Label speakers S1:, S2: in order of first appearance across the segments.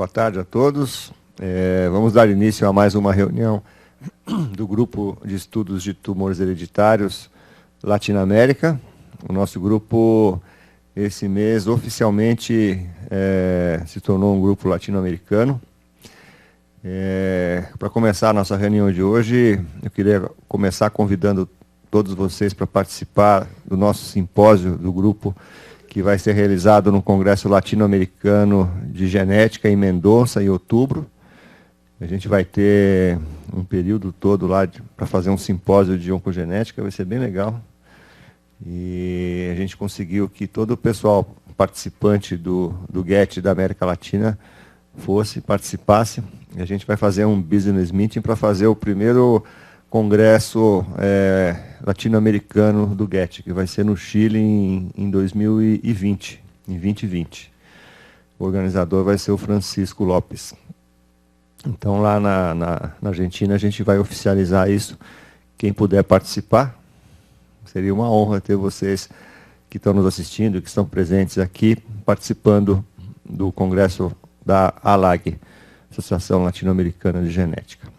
S1: Boa tarde a todos. Vamos dar início a mais uma reunião do Grupo de Estudos de Tumores Hereditários Latinoamérica. O nosso grupo, esse mês, oficialmente se tornou um grupo latino-americano. Para começar a nossa reunião de hoje, eu queria começar convidando todos vocês para participar do nosso simpósio do grupo, que vai ser realizado no Congresso Latino-Americano de Genética em Mendoza, em outubro. A gente vai ter um período todo lá para fazer um simpósio de oncogenética, vai ser bem legal. E a gente conseguiu que todo o pessoal participante do GET da América Latina participasse. E a gente vai fazer um business meeting para fazer o primeiro congresso latino-americano do GET, que vai ser no Chile em 2020, em 2020. O organizador vai ser o Francisco Lopes. Então, lá na Argentina, a gente vai oficializar isso. Quem puder participar, seria uma honra ter vocês que estão nos assistindo, que estão presentes aqui, participando do congresso da ALAG, Associação Latino-Americana de Genética.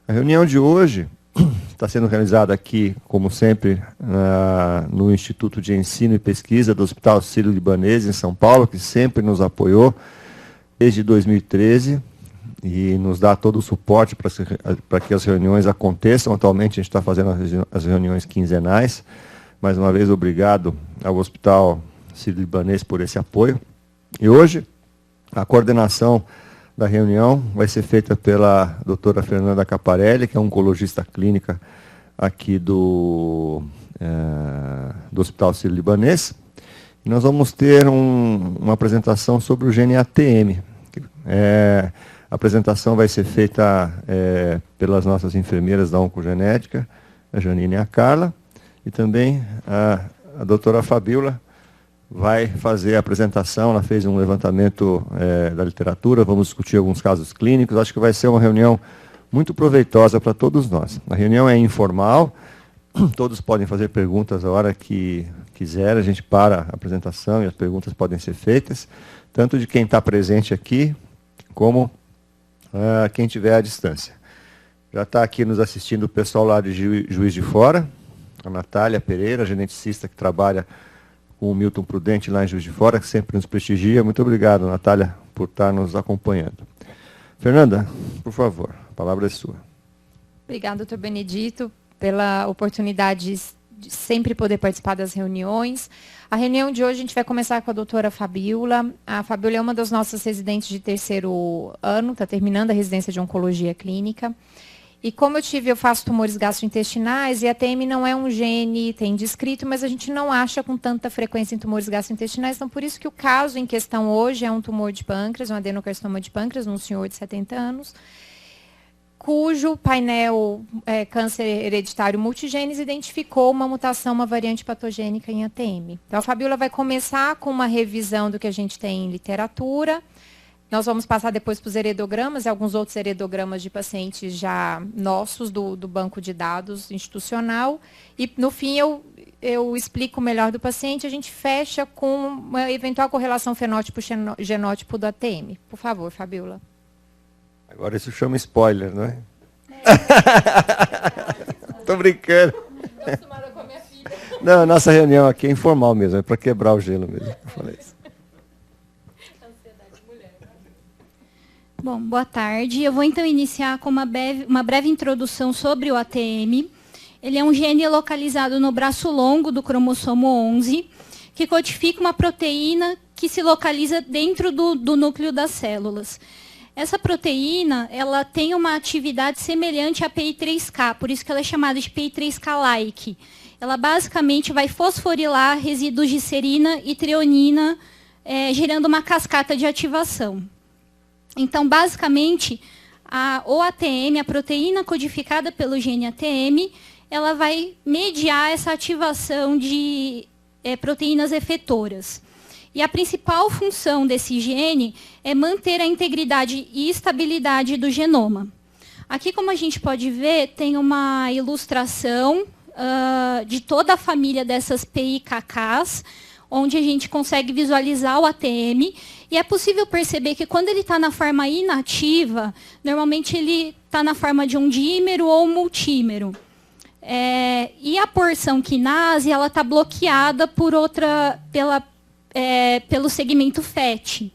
S1: A reunião de hoje está sendo realizada aqui, como sempre, no Instituto de Ensino e Pesquisa do Hospital Sírio-Libanês, em São Paulo, que sempre nos apoiou desde 2013 e nos dá todo o suporte para que as reuniões aconteçam. Atualmente, a gente está fazendo as reuniões quinzenais. Mais uma vez, obrigado ao Hospital Sírio-Libanês por esse apoio. E hoje, a coordenação da reunião vai ser feita pela doutora Fernanda Caparelli, que é oncologista clínica aqui do Hospital Sírio-Libanês. E nós vamos ter uma apresentação sobre o gene ATM. A apresentação vai ser feita pelas nossas enfermeiras da oncogenética, a Janine e a Carla, e também a doutora Fabíola vai fazer a apresentação. Ela fez um levantamento da literatura, vamos discutir alguns casos clínicos. Acho que vai ser uma reunião muito proveitosa para todos nós. A reunião é informal, todos podem fazer perguntas a hora que quiser, a gente para a apresentação e as perguntas podem ser feitas, tanto de quem está presente aqui, como quem estiver à distância. Já está aqui nos assistindo o pessoal lá de Juiz de Fora, a Natália Pereira, geneticista que trabalha com o Milton Prudente lá em Juiz de Fora, que sempre nos prestigia. Muito obrigado, Natália, por estar nos acompanhando. Fernanda, por favor, a palavra é sua.
S2: Obrigada, doutor Benedito, pela oportunidade de sempre poder participar das reuniões. A reunião de hoje a gente vai começar com a doutora Fabíola. A Fabíola é uma das nossas residentes de terceiro ano, está terminando a residência de oncologia clínica. E como eu faço tumores gastrointestinais, e a ATM não é um gene, tem descrito, mas a gente não acha com tanta frequência em tumores gastrointestinais, então por isso que o caso em questão hoje é um tumor de pâncreas, um adenocarcinoma de pâncreas, num senhor de 70 anos, cujo painel câncer hereditário multigênese identificou uma mutação, uma variante patogênica em ATM. Então a Fabíola vai começar com uma revisão do que a gente tem em literatura. Nós vamos passar depois para os heredogramas e alguns outros heredogramas de pacientes já nossos do banco de dados institucional. E, no fim, eu explico melhor do paciente. A gente fecha com uma eventual correlação fenótipo-genótipo do ATM. Por favor, Fabíola.
S1: Agora isso chama spoiler, não é? Estou brincando.
S2: Estou acostumada com a minha filha.
S1: Não, nossa reunião aqui é informal mesmo, é para quebrar o gelo mesmo. Eu falei isso.
S3: Bom, boa tarde. Eu vou então iniciar com uma breve introdução sobre o ATM. Ele é um gene localizado no braço longo do cromossomo 11, que codifica uma proteína que se localiza dentro do núcleo das células. Essa proteína, ela tem uma atividade semelhante à PI3K, por isso que ela é chamada de PI3K-like. Ela basicamente vai fosforilar resíduos de serina e treonina, gerando uma cascata de ativação. Então, basicamente, o ATM, a proteína codificada pelo gene ATM, ela vai mediar essa ativação de proteínas efetoras. E a principal função desse gene é manter a integridade e estabilidade do genoma. Aqui, como a gente pode ver, tem uma ilustração de toda a família dessas PIKKs, onde a gente consegue visualizar o ATM, e é possível perceber que quando ele está na forma inativa, normalmente ele está na forma de um dímero ou multímero. E a porção quinase ela está bloqueada por pelo segmento FET.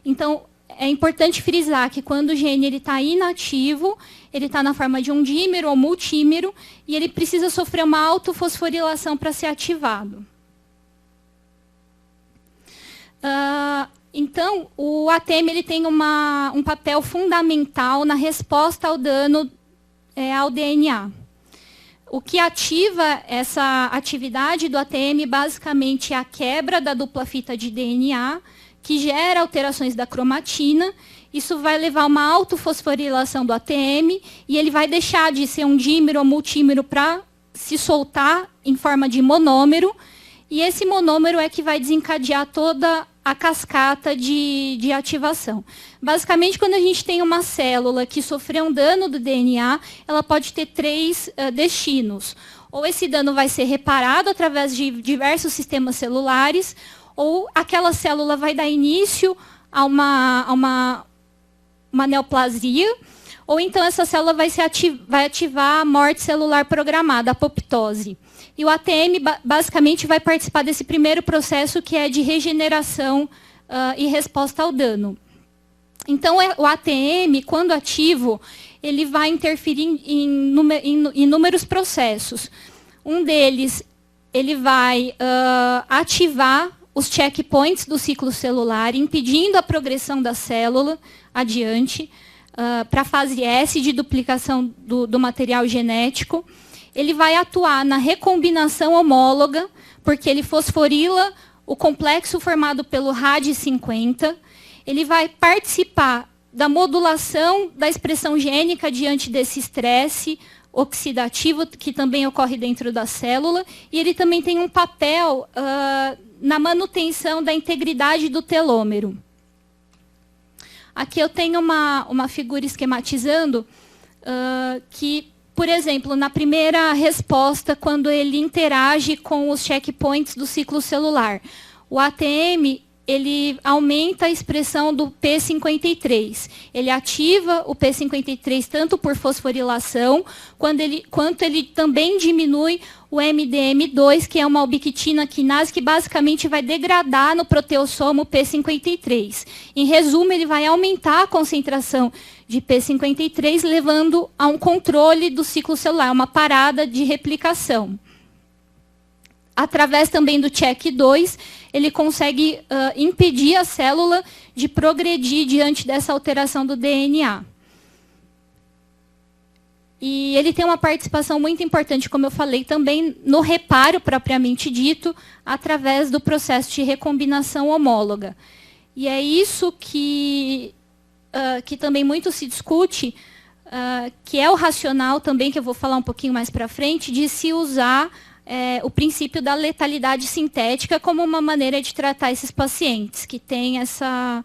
S3: Então, é importante frisar que quando o gene está inativo, ele está na forma de um dímero ou multímero, e ele precisa sofrer uma autofosforilação para ser ativado. Então, o ATM ele tem um papel fundamental na resposta ao dano ao DNA. O que ativa essa atividade do ATM, basicamente, é a quebra da dupla fita de DNA, que gera alterações da cromatina. Isso vai levar a uma autofosforilação do ATM, e ele vai deixar de ser um dímero ou multímero para se soltar em forma de monômero, e esse monômero é que vai desencadear toda a cascata de ativação. Basicamente, quando a gente tem uma célula que sofreu um dano do DNA, ela pode ter 3 destinos. Ou esse dano vai ser reparado através de diversos sistemas celulares, ou aquela célula vai dar início a uma neoplasia, ou então essa célula vai ativar a morte celular programada, a apoptose. E o ATM, basicamente, vai participar desse primeiro processo, que é de regeneração e resposta ao dano. Então, o ATM, quando ativo, ele vai interferir em inúmeros processos. Um deles, ele vai ativar os checkpoints do ciclo celular, impedindo a progressão da célula adiante para a fase S de duplicação do material genético. Ele vai atuar na recombinação homóloga, porque ele fosforila o complexo formado pelo RAD50. Ele vai participar da modulação da expressão gênica diante desse estresse oxidativo, que também ocorre dentro da célula, e ele também tem um papel na manutenção da integridade do telômero. Aqui eu tenho uma figura esquematizando que, por exemplo, na primeira resposta, quando ele interage com os checkpoints do ciclo celular, o ATM ele aumenta a expressão do P53. Ele ativa o P53 tanto por fosforilação, quanto ele também diminui o MDM2, que é uma ubiquitina quinase que basicamente vai degradar no proteossomo P53. Em resumo, ele vai aumentar a concentração de P53, levando a um controle do ciclo celular, uma parada de replicação. Através também do CHEK2, ele consegue impedir a célula de progredir diante dessa alteração do DNA. E ele tem uma participação muito importante, como eu falei, também no reparo propriamente dito, através do processo de recombinação homóloga. E é isso que também muito se discute, que é o racional também, que eu vou falar um pouquinho mais para frente, de se usar o princípio da letalidade sintética como uma maneira de tratar esses pacientes que têm essa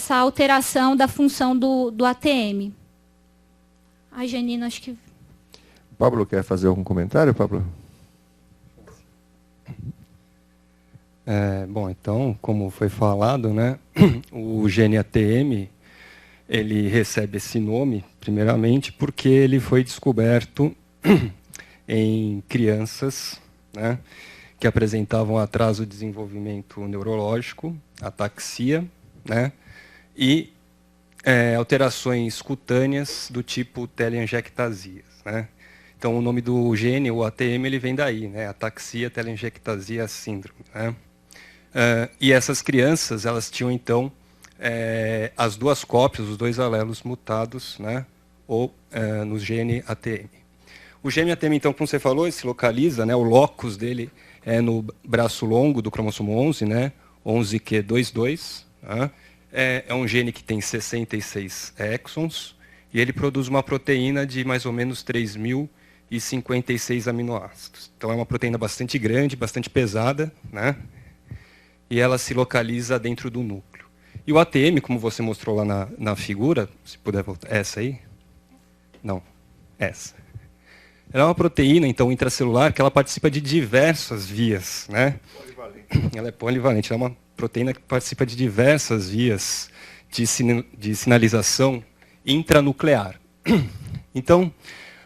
S3: alteração da função do ATM. A Janina, acho que...
S1: Pablo, quer fazer algum comentário, Pablo?
S4: Bom, então, como foi falado, né, o gene ATM, ele recebe esse nome, primeiramente, porque ele foi descoberto em crianças, né, que apresentavam atraso de desenvolvimento neurológico, ataxia, né, e alterações cutâneas do tipo telangiectasias, né? Então, o nome do gene, o ATM, ele vem daí, né, ataxia telangiectasia síndrome, né? E essas crianças, elas tinham, então, as duas cópias, os dois alelos mutados, né, no gene ATM. O gene ATM, então, como você falou, ele se localiza, né, o locus dele é no braço longo do cromossomo 11, né, 11q22. Né, é um gene que tem 66 exons e ele produz uma proteína de mais ou menos 3.056 aminoácidos. Então, é uma proteína bastante grande, bastante pesada, né, e ela se localiza dentro do núcleo. E o ATM, como você mostrou lá na figura, se puder voltar, essa aí? Não, essa. Ela é uma proteína, então, intracelular, que ela participa de diversas vias, né? Polivalente. Ela é polivalente, ela é uma proteína que participa de diversas vias de sinalização intranuclear. Então,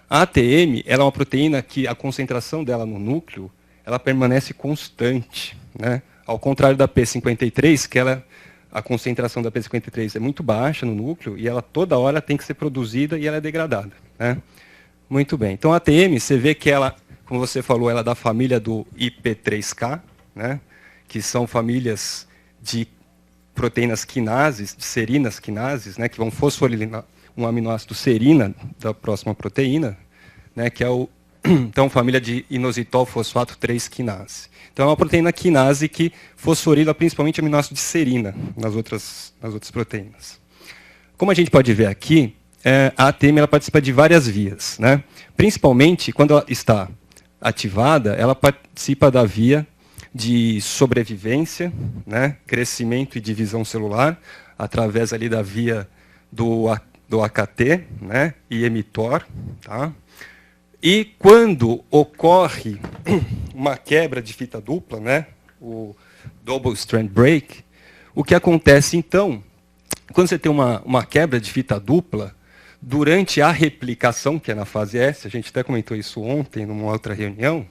S4: a ATM, ela é uma proteína que a concentração dela no núcleo, ela permanece constante, né? Ao contrário da P53, que a concentração da P53 é muito baixa no núcleo e ela toda hora tem que ser produzida e ela é degradada, né? Muito bem. Então, a ATM, você vê que ela, como você falou, ela é da família do IP3K, né? Que são famílias de proteínas quinases, de serinas quinases, né? Que vão fosforilar um aminoácido serina da próxima proteína, né? Que é então, família de inositol fosfato 3 quinase. Então, é uma proteína quinase que fosforila principalmente aminoácido de serina nas outras proteínas. Como a gente pode ver aqui, a ATM ela participa de várias vias, né? Principalmente, quando ela está ativada, ela participa da via de sobrevivência, né? Crescimento e divisão celular, através ali da via do AKT, né? E mTOR, tá? E quando ocorre uma quebra de fita dupla, né, o double strand break, o que acontece então, quando você tem uma quebra de fita dupla, durante a replicação, que é na fase S, a gente até comentou isso ontem numa outra reunião,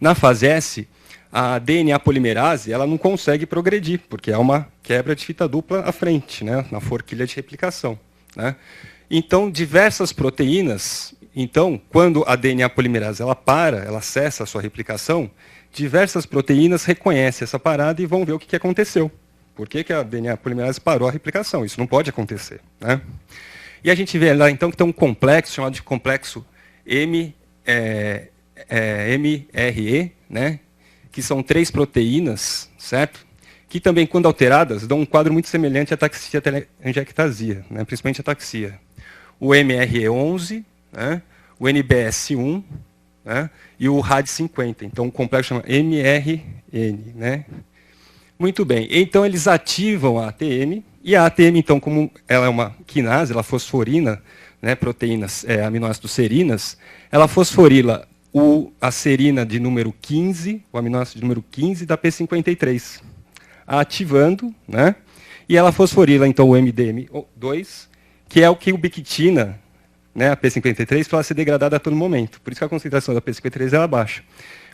S4: na fase S, a DNA polimerase ela não consegue progredir, porque é uma quebra de fita dupla à frente, né, na forquilha de replicação, né? Então, diversas proteínas, então, quando a DNA polimerase ela cessa a sua replicação, diversas proteínas reconhecem essa parada e vão ver o que aconteceu. Por que a DNA polimerase parou a replicação? Isso não pode acontecer, né? E a gente vê lá, então, que tem um complexo chamado de complexo MRE, né? Que são 3 proteínas, certo? Que também, quando alteradas, dão um quadro muito semelhante à ataxia telangiectasia, né? Principalmente a ataxia. O MRE11, né? O NBS1, né? E o RAD50. Então, o complexo chama MRN, né? Muito bem. Então, eles ativam a ATM, e a ATM, então, como ela é uma quinase, ela fosforina, né, proteínas, aminoácidos serinas, ela fosforila a serina de número 15, o aminoácido de número 15 da P53, ativando, né? E ela fosforila, então, o MDM2, que é o que ubiquitina, né, a P53, para ela ser degradada a todo momento. Por isso que a concentração da P53 ela baixa.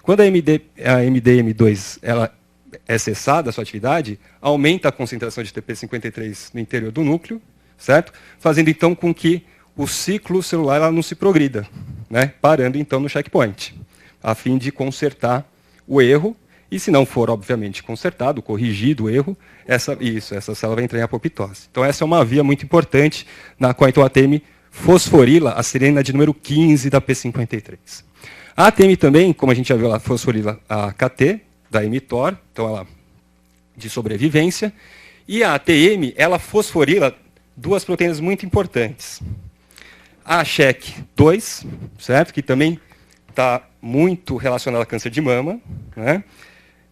S4: Quando a MDM2 ela é cessada a sua atividade, aumenta a concentração de TP53 no interior do núcleo, certo? Fazendo, então, com que o ciclo celular ela não se progrida, né? Parando, então, no checkpoint, a fim de consertar o erro. E se não for, obviamente, consertado, corrigido o erro, essa célula vai entrar em apoptose. Então, essa é uma via muito importante na qual então, a ATM fosforila a serina de número 15 da P53. A ATM também, como a gente já viu, ela fosforila a KT, da mTOR, então ela de sobrevivência, e a ATM, ela fosforila 2 proteínas muito importantes. A SHEC2, certo? Que também está muito relacionada a câncer de mama, né?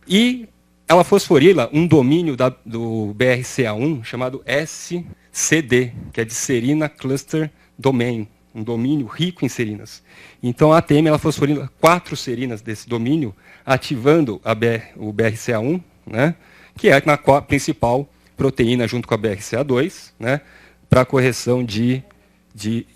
S4: E ela fosforila um domínio do BRCA1 chamado SCD, que é de Serina Cluster Domain, um domínio rico em serinas. Então, a ATM ela fosforila 4 serinas desse domínio, ativando o BRCA1, né, que é a principal proteína junto com a BRCA2, né, para correção de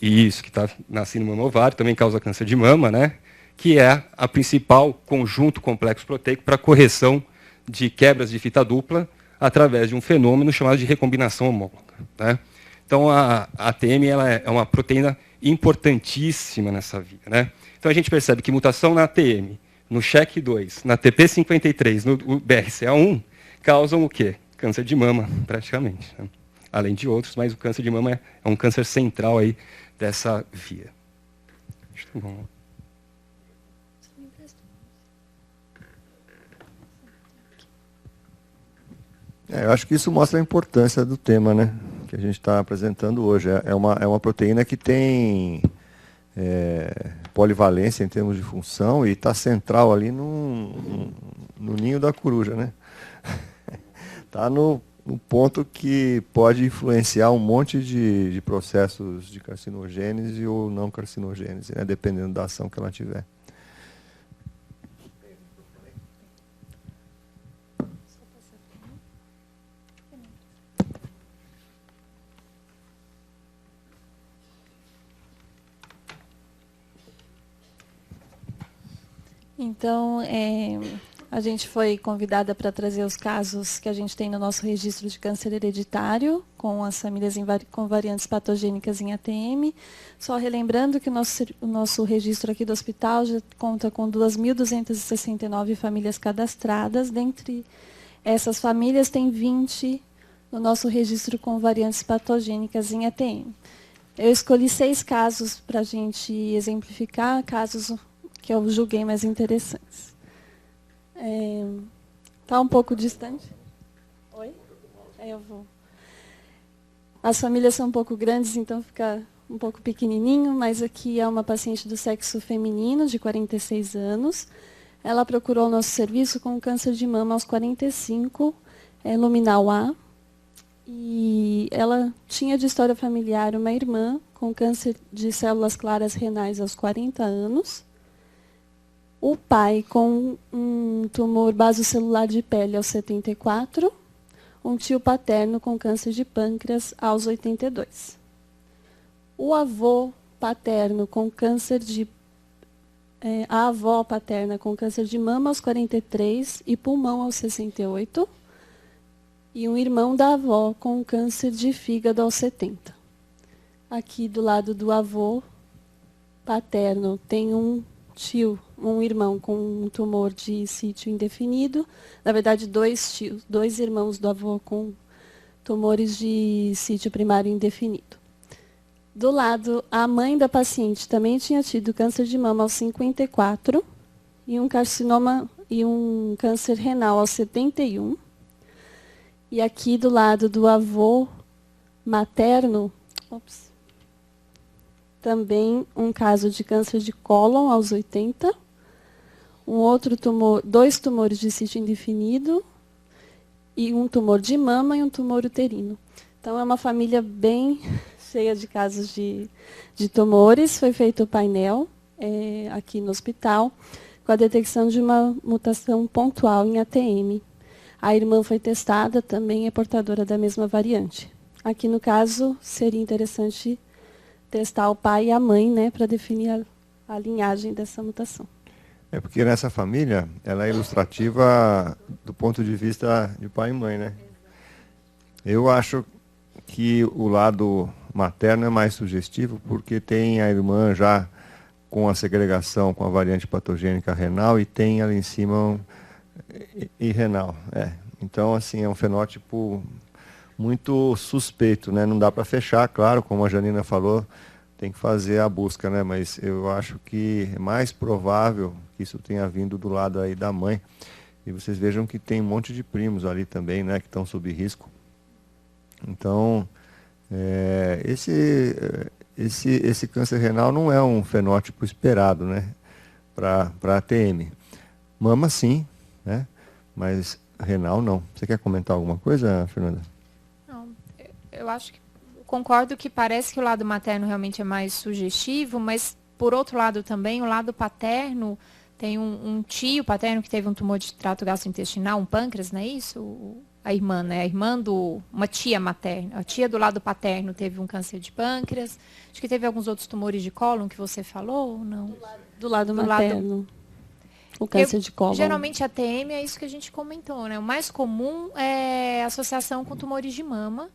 S4: isso, que está na síndrome no ovário, também causa câncer de mama, né, que é a principal conjunto complexo proteico para correção de quebras de fita dupla através de um fenômeno chamado de recombinação homóloga, né. Então, a ATM ela é uma proteína importantíssima nessa via, né? Então, a gente percebe que mutação na ATM, no SHEC2, na TP53, no BRCA1, causam o quê? Câncer de mama, praticamente, né? Além de outros, mas o câncer de mama é um câncer central aí dessa via. Bom.
S1: Eu acho que isso mostra a importância do tema, né, que a gente está apresentando hoje. É uma proteína que tem polivalência em termos de função e está central ali no ninho da coruja, né? Está no ponto que pode influenciar um monte de processos de carcinogênese ou não carcinogênese, né, dependendo da ação que ela tiver.
S5: Então, a gente foi convidada para trazer os casos que a gente tem no nosso registro de câncer hereditário, com as famílias com variantes patogênicas em ATM. Só relembrando que o nosso registro aqui do hospital já conta com 2.269 famílias cadastradas. Dentre essas famílias, tem 20 no nosso registro com variantes patogênicas em ATM. Eu escolhi 6 casos para a gente exemplificar, casos que eu julguei mais interessantes. Está um pouco distante? Oi? Eu vou. As famílias são um pouco grandes, então fica um pouco pequenininho, mas aqui é uma paciente do sexo feminino, de 46 anos. Ela procurou o nosso serviço com câncer de mama aos 45, luminal A. E ela tinha de história familiar uma irmã com câncer de células claras renais aos 40 anos. O pai com um tumor basocelular de pele aos 74, um tio paterno com câncer de pâncreas aos 82. O avô paterno com câncer de... a avó paterna com câncer de mama aos 43 e pulmão aos 68. E um irmão da avó com câncer de fígado aos 70. Aqui do lado do avô paterno tem um irmão com um tumor de sítio indefinido. Na verdade, 2 irmãos do avô com tumores de sítio primário indefinido. Do lado, a mãe da paciente também tinha tido câncer de mama aos 54 e um carcinoma e um câncer renal aos 71. E aqui do lado do avô materno, também um caso de câncer de cólon aos 80, um outro tumor, 2 tumores de sítio indefinido, e um tumor de mama e um tumor uterino. Então, é uma família bem cheia de casos de tumores. Foi feito o painel aqui no hospital, com a detecção de uma mutação pontual em ATM. A irmã foi testada, também é portadora da mesma variante. Aqui, no caso, seria interessante testar o pai e a mãe, né, para definir a linhagem dessa mutação.
S1: Porque nessa família, ela é ilustrativa do ponto de vista de pai e mãe, né? Eu acho que o lado materno é mais sugestivo, porque tem a irmã já com a segregação com a variante patogênica renal e tem ali em cima e renal. Então, assim, é um fenótipo muito suspeito, né? Não dá para fechar, claro, como a Janina falou, tem que fazer a busca, né? Mas eu acho que é mais provável que isso tenha vindo do lado aí da mãe. E vocês vejam que tem um monte de primos ali também, né? Que estão sob risco. Então, esse câncer renal não é um fenótipo esperado, né? Para ATM. Mama sim, né? Mas renal não. Você quer comentar alguma coisa, Fernanda?
S2: Eu acho que concordo que parece que o lado materno realmente é mais sugestivo, mas por outro lado também, o lado paterno, tem um tio paterno que teve um tumor de trato gastrointestinal, um pâncreas, não é isso? A irmã, né? A irmã uma tia materna. A tia do lado paterno teve um câncer de pâncreas. Acho que teve alguns outros tumores de cólon que você falou, ou não?
S5: Do lado materno. O câncer de cólon.
S2: Geralmente a TM é isso que a gente comentou, né? O mais comum é associação com tumores de mama.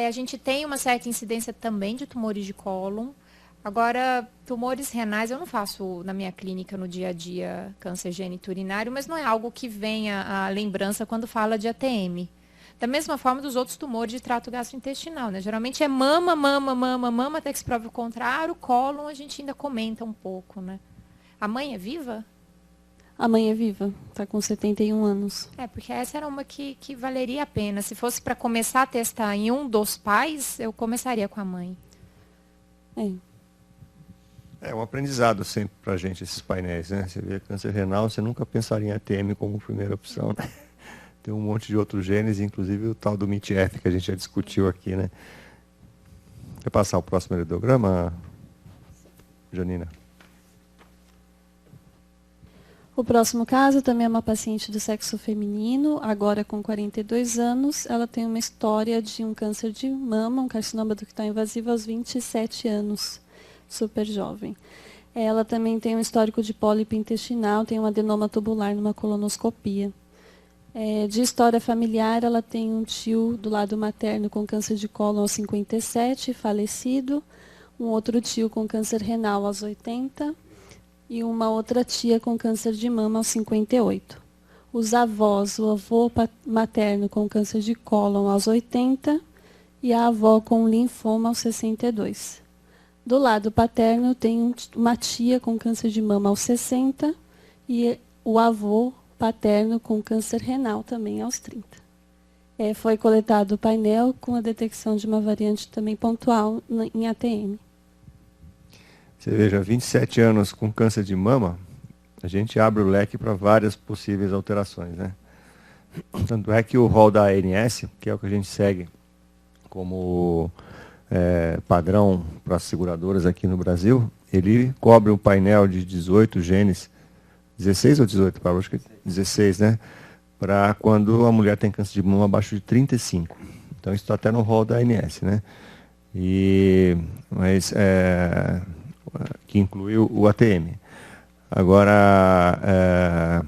S2: A gente tem uma certa incidência também de tumores de cólon. Agora, tumores renais, eu não faço na minha clínica no dia a dia câncer geniturinário, mas não é algo que venha à lembrança quando fala de ATM. Da mesma forma dos outros tumores de trato gastrointestinal, né? Geralmente é mama, até que se prove o contrário. Cólon a gente ainda comenta um pouco, né? A mãe é viva?
S5: A mãe é viva, está com 71 anos.
S2: Porque essa era uma que valeria a pena. Se fosse para começar a testar em um dos pais, eu começaria com a mãe.
S1: É um aprendizado sempre para a gente esses painéis, né? Você vê câncer renal, você nunca pensaria em ATM como primeira opção, né? tem um monte de outros genes, inclusive o tal do MIT-F, que a gente já discutiu aqui, né? Quer passar o próximo heredograma, Janina?
S5: O próximo caso também é uma paciente do sexo feminino, agora com 42 anos. Ela tem uma história de um câncer de mama, um carcinoma ductal invasivo aos 27 anos, super jovem. Ela também tem um histórico de pólipo intestinal, tem um adenoma tubular numa colonoscopia. De história familiar, ela tem um tio do lado materno com câncer de cólon aos 57, falecido, um outro tio com câncer renal aos 80, e uma outra tia com câncer de mama aos 58. Os avós, o avô materno com câncer de cólon aos 80 e a avó com linfoma aos 62. Do lado paterno tem uma tia com câncer de mama aos 60 e o avô paterno com câncer renal também aos 30. Foi coletado o painel com a detecção de uma variante também pontual em ATM.
S1: Você veja, 27 anos com câncer de mama, a gente abre o leque para várias possíveis alterações, né? Tanto é que o rol da ANS, que é o que a gente segue como padrão para as seguradoras aqui no Brasil, ele cobre um painel de 18 genes, 16 ou 18, Pablo? Acho que 16, né? Para quando a mulher tem câncer de mama abaixo de 35. Então, isso está até no rol da ANS, né? Que incluiu o ATM. Agora,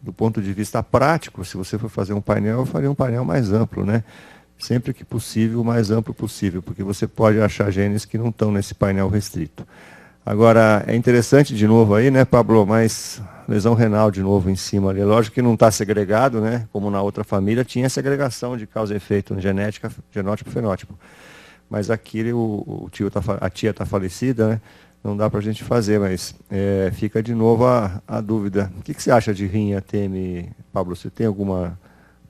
S1: do ponto de vista prático, se você for fazer um painel, eu faria um painel mais amplo, né? Sempre que possível, o mais amplo possível, porque você pode achar genes que não estão nesse painel restrito. Agora, é interessante de novo aí, né, Pablo, mas lesão renal de novo em cima ali. É lógico que não está segregado, né? Como na outra família, tinha segregação de causa e efeito genética, genótipo e fenótipo. Mas aqui a tia está falecida, né? Não dá para a gente fazer, mas fica de novo a dúvida. O que você acha de rim ATM, Pablo? Você tem alguma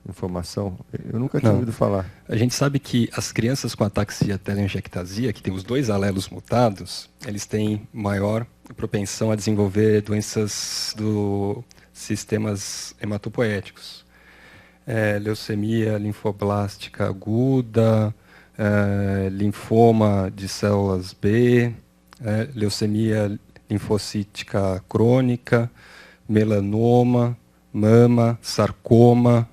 S1: informação? Eu nunca tinha ouvido falar.
S4: A gente sabe que as crianças com ataxia telangiectasia, que tem os 2 alelos mutados, eles têm maior propensão a desenvolver doenças dos sistemas hematopoéticos. Leucemia linfoblástica aguda, linfoma de células B, leucemia linfocítica crônica, melanoma, mama, sarcoma,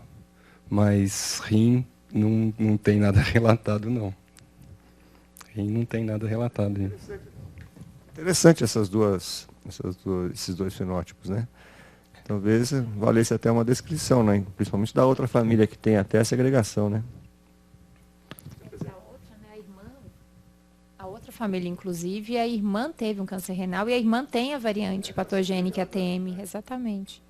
S4: mas rim não tem nada relatado, não. Rim não tem nada relatado.
S1: Interessante esses dois fenótipos, né? Talvez valesse até uma descrição, né? Principalmente da outra família que tem até a segregação, né?
S2: A outra família, inclusive, a irmã teve um câncer renal e a irmã tem a variante patogênica ATM, exatamente.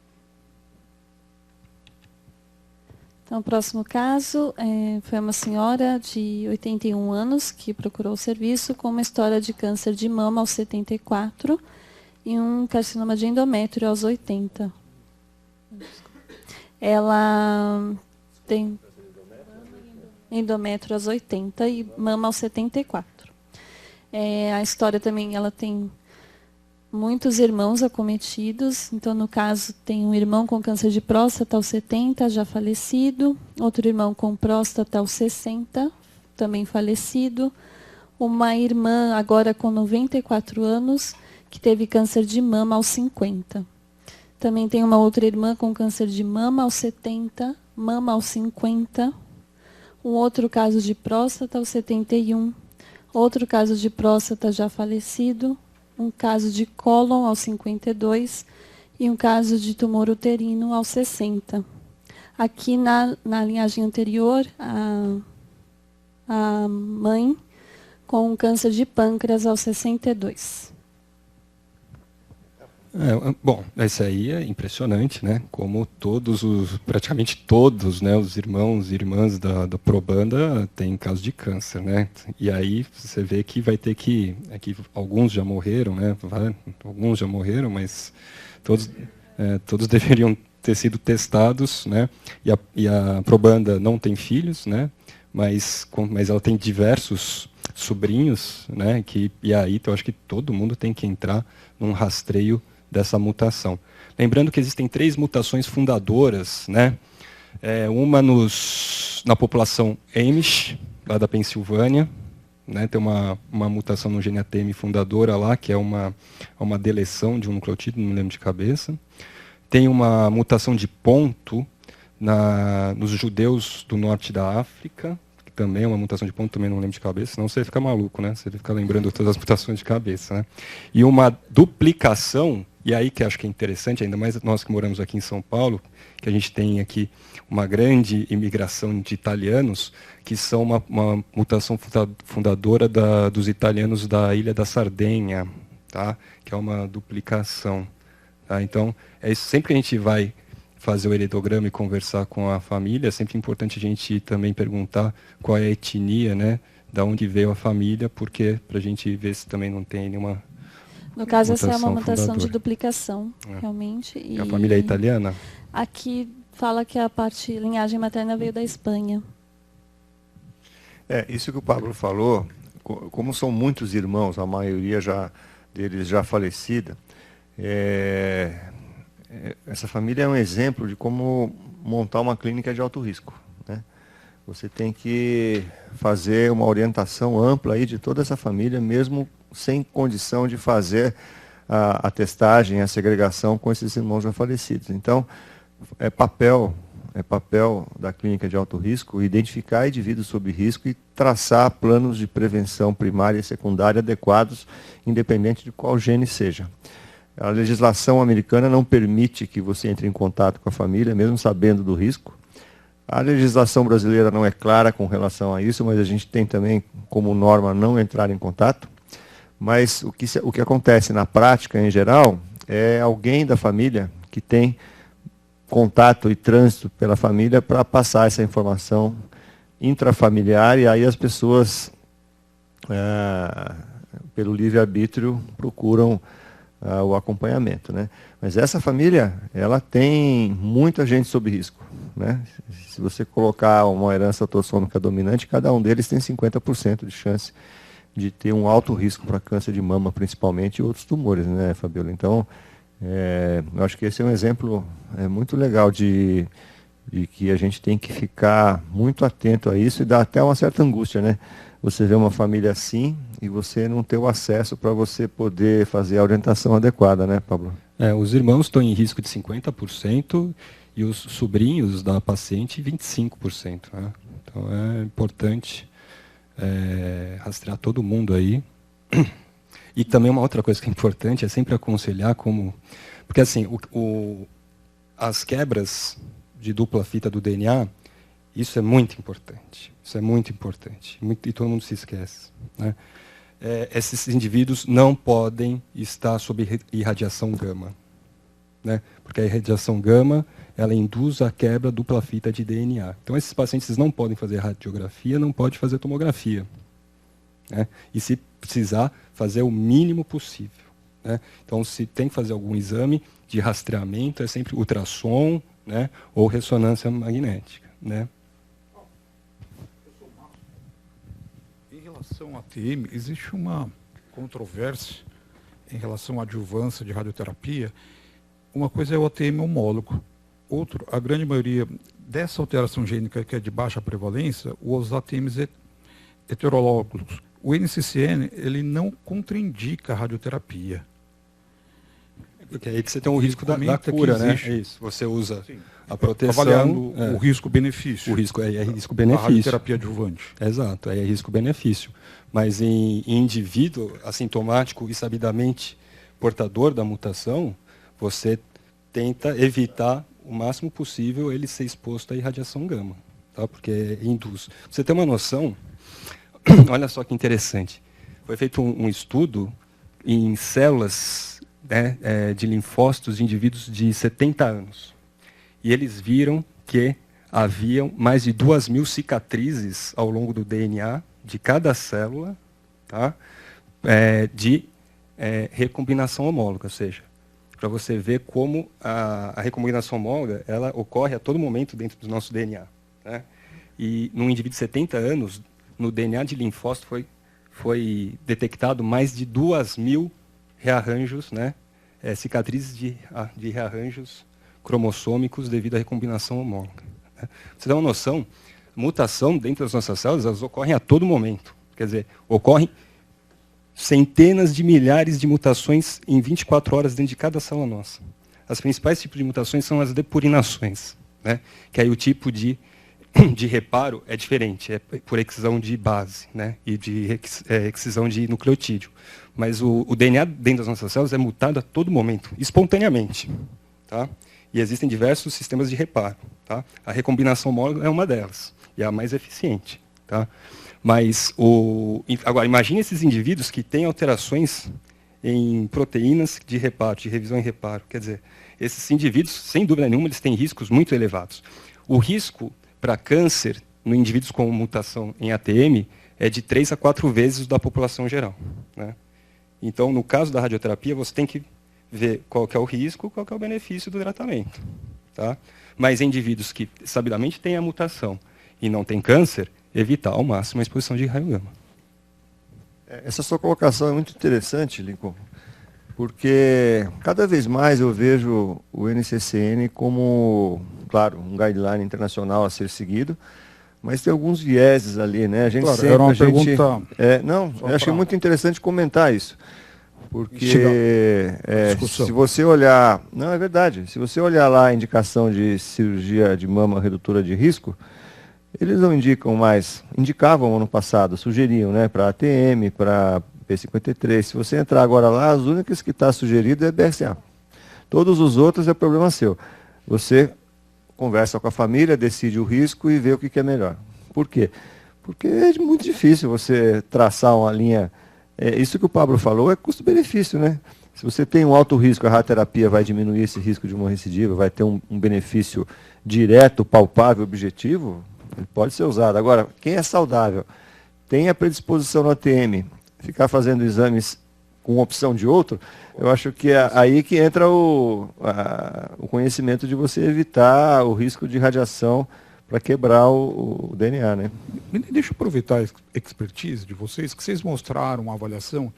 S5: Então, o próximo caso foi uma senhora de 81 anos que procurou o serviço com uma história de câncer de mama aos 74 e um carcinoma de endométrio aos 80. Ela tem endométrio aos 80 e mama aos 74. A história também, ela tem muitos irmãos acometidos. Então, no caso, tem um irmão com câncer de próstata aos 70, já falecido. Outro irmão com próstata aos 60, também falecido. Uma irmã, agora com 94 anos, que teve câncer de mama aos 50. Também tem uma outra irmã com câncer de mama aos 70, mama aos 50. Um outro caso de próstata aos 71. Outro caso de próstata já falecido. Um caso de cólon aos 52 e um caso de tumor uterino aos 60. Aqui na linhagem anterior, a mãe com câncer de pâncreas aos 62.
S4: Bom, esse aí é impressionante, né? Como praticamente todos, né, os irmãos e irmãs da probanda têm caso de câncer, né? E aí você vê que vai ter que alguns já morreram, né? Alguns já morreram, mas todos deveriam ter sido testados, né? E a probanda não tem filhos, né? Mas ela tem diversos sobrinhos, né? E aí eu acho que todo mundo tem que entrar num rastreio dessa mutação. Lembrando que existem 3 mutações fundadoras, né, Uma na população Amish, lá da Pensilvânia, né? Tem uma mutação no gene ATM fundadora lá, que é uma deleção de um nucleotídeo, não me lembro de cabeça. Tem uma mutação de ponto nos judeus do norte da África, que também é uma mutação de ponto, também não lembro de cabeça, senão você fica maluco, né? Você fica lembrando todas as mutações de cabeça, né? E uma duplicação, e aí que acho que é interessante, ainda mais nós que moramos aqui em São Paulo, que a gente tem aqui uma grande imigração de italianos, que são uma mutação fundadora dos italianos da Ilha da Sardenha, tá? Que é uma duplicação. Tá? Então, sempre que a gente vai fazer o heredograma e conversar com a família, é sempre importante a gente também perguntar qual é a etnia, né? Da onde veio a família, porque para a gente ver se também não tem nenhuma.
S5: No caso, essa é uma
S4: mutação
S5: mutação de
S4: fundadora.
S5: duplicação, realmente.
S4: E a família é italiana?
S5: Aqui fala que a parte linhagem materna veio da Espanha.
S1: Isso que o Pablo falou, como são muitos irmãos, a maioria deles já falecida, essa família é um exemplo de como montar uma clínica de alto risco, né? Você tem que fazer uma orientação ampla aí de toda essa família, mesmo sem condição de fazer a testagem, a segregação com esses irmãos já falecidos. Então, é papel da clínica de alto risco identificar indivíduos sob risco e traçar planos de prevenção primária e secundária adequados, independente de qual gene seja. A legislação americana não permite que você entre em contato com a família, mesmo sabendo do risco. A legislação brasileira não é clara com relação a isso, mas a gente tem também como norma não entrar em contato. Mas o que acontece na prática, em geral, é alguém da família que tem contato e trânsito pela família para passar essa informação intrafamiliar, e aí as pessoas, pelo livre-arbítrio, procuram o acompanhamento, né? Mas essa família, ela tem muita gente sob risco, né? Se você colocar uma herança autossômica dominante, cada um deles tem 50% de chance de ter um alto risco para câncer de mama, principalmente, e outros tumores, né, Fabiola? Então, eu acho que esse é um exemplo muito legal de que a gente tem que ficar muito atento a isso, e dá até uma certa angústia, né? Você vê uma família assim e você não ter o acesso para você poder fazer a orientação adequada, né, Pablo?
S4: Os irmãos estão em risco de 50% e os sobrinhos da paciente 25%. Né? Então é importante rastrear todo mundo aí. E também uma outra coisa que é importante é sempre aconselhar como... Porque assim, as quebras de dupla fita do DNA, isso é muito importante. Isso é muito importante. E todo mundo se esquece. Né? Esses indivíduos não podem estar sob irradiação gama. Né? Porque a irradiação gama, ela induz a quebra dupla fita de DNA. Então, esses pacientes não podem fazer radiografia, não podem fazer tomografia. Né? E se precisar, fazer o mínimo possível. Né? Então, se tem que fazer algum exame de rastreamento, é sempre ultrassom, né? Ou ressonância magnética. Né?
S6: Em relação à ATM, existe uma controvérsia em relação à adjuvância de radioterapia. Uma coisa é o ATM homólogo. Outro, a grande maioria dessa alteração gênica que é de baixa prevalência, os ATMs heterológicos. O NCCN, ele não contraindica a radioterapia.
S4: Porque aí que você tem o risco da cura, né? É isso. Você usa a proteção...
S6: Avaliando o risco-benefício.
S4: O risco é risco-benefício.
S6: A radioterapia adjuvante.
S4: Exato, é risco-benefício. Mas em indivíduo assintomático e sabidamente portador da mutação, você tenta evitar o máximo possível ele ser exposto à irradiação gama, tá? Porque induz. Pra você ter uma noção, olha só que interessante. Foi feito um estudo em células, né, de linfócitos de indivíduos de 70 anos. E eles viram que haviam mais de 2.000 cicatrizes ao longo do DNA de cada célula, tá? De recombinação homóloga, ou seja, para você ver como a recombinação homóloga ela ocorre a todo momento dentro do nosso DNA. Né? E num indivíduo de 70 anos, no DNA de linfócito foi detectado mais de 2.000 rearranjos, né? Cicatrizes de rearranjos cromossômicos devido à recombinação homóloga. Né? Pra você dá uma noção, mutação dentro das nossas células, elas ocorrem a todo momento. Quer dizer, ocorrem centenas de milhares de mutações em 24 horas dentro de cada célula nossa. As principais tipos de mutações são as depurinações, né? Que aí o tipo de reparo é diferente, é por excisão de base, né? E de excisão de nucleotídeo. Mas o DNA dentro das nossas células é mutado a todo momento, espontaneamente. Tá? E existem diversos sistemas de reparo. Tá? A recombinação mólecular é uma delas, e é a mais eficiente. Tá? Mas, agora, imagine esses indivíduos que têm alterações em proteínas de reparo, de revisão em reparo. Quer dizer, esses indivíduos, sem dúvida nenhuma, eles têm riscos muito elevados. O risco para câncer no indivíduos com mutação em ATM é de 3 a 4 vezes o da população geral. Né? Então, no caso da radioterapia, você tem que ver qual que é o risco, qual que é o benefício do tratamento. Tá? Mas em indivíduos que sabidamente têm a mutação e não têm câncer, evitar ao máximo a exposição de raio gama.
S1: Essa sua colocação é muito interessante, Lincoln, porque cada vez mais eu vejo o NCCN como, claro, um guideline internacional a ser seguido, mas tem alguns vieses ali, né? A gente
S6: claro,
S1: sempre,
S6: era uma pergunta...
S1: eu achei muito interessante comentar isso, porque se você olhar... Não, é verdade. Se você olhar lá a indicação de cirurgia de mama redutora de risco, eles não indicam mais, indicavam ano passado, sugeriam, né, para ATM, para P53. Se você entrar agora lá, as únicas que está sugerido é BRCA. Todos os outros é problema seu. Você conversa com a família, decide o risco e vê o que é melhor. Por quê? Porque é muito difícil você traçar uma linha. Isso que o Pablo falou é custo-benefício, né? Se você tem um alto risco, a radioterapia vai diminuir esse risco de uma recidiva, vai ter um benefício direto, palpável, objetivo, ele pode ser usado. Agora, quem é saudável, tem a predisposição no ATM, ficar fazendo exames com opção de outro, eu acho que é aí que entra o conhecimento de você evitar o risco de radiação para quebrar o DNA, né?
S6: Deixa eu aproveitar a expertise de vocês, que vocês mostraram uma avaliação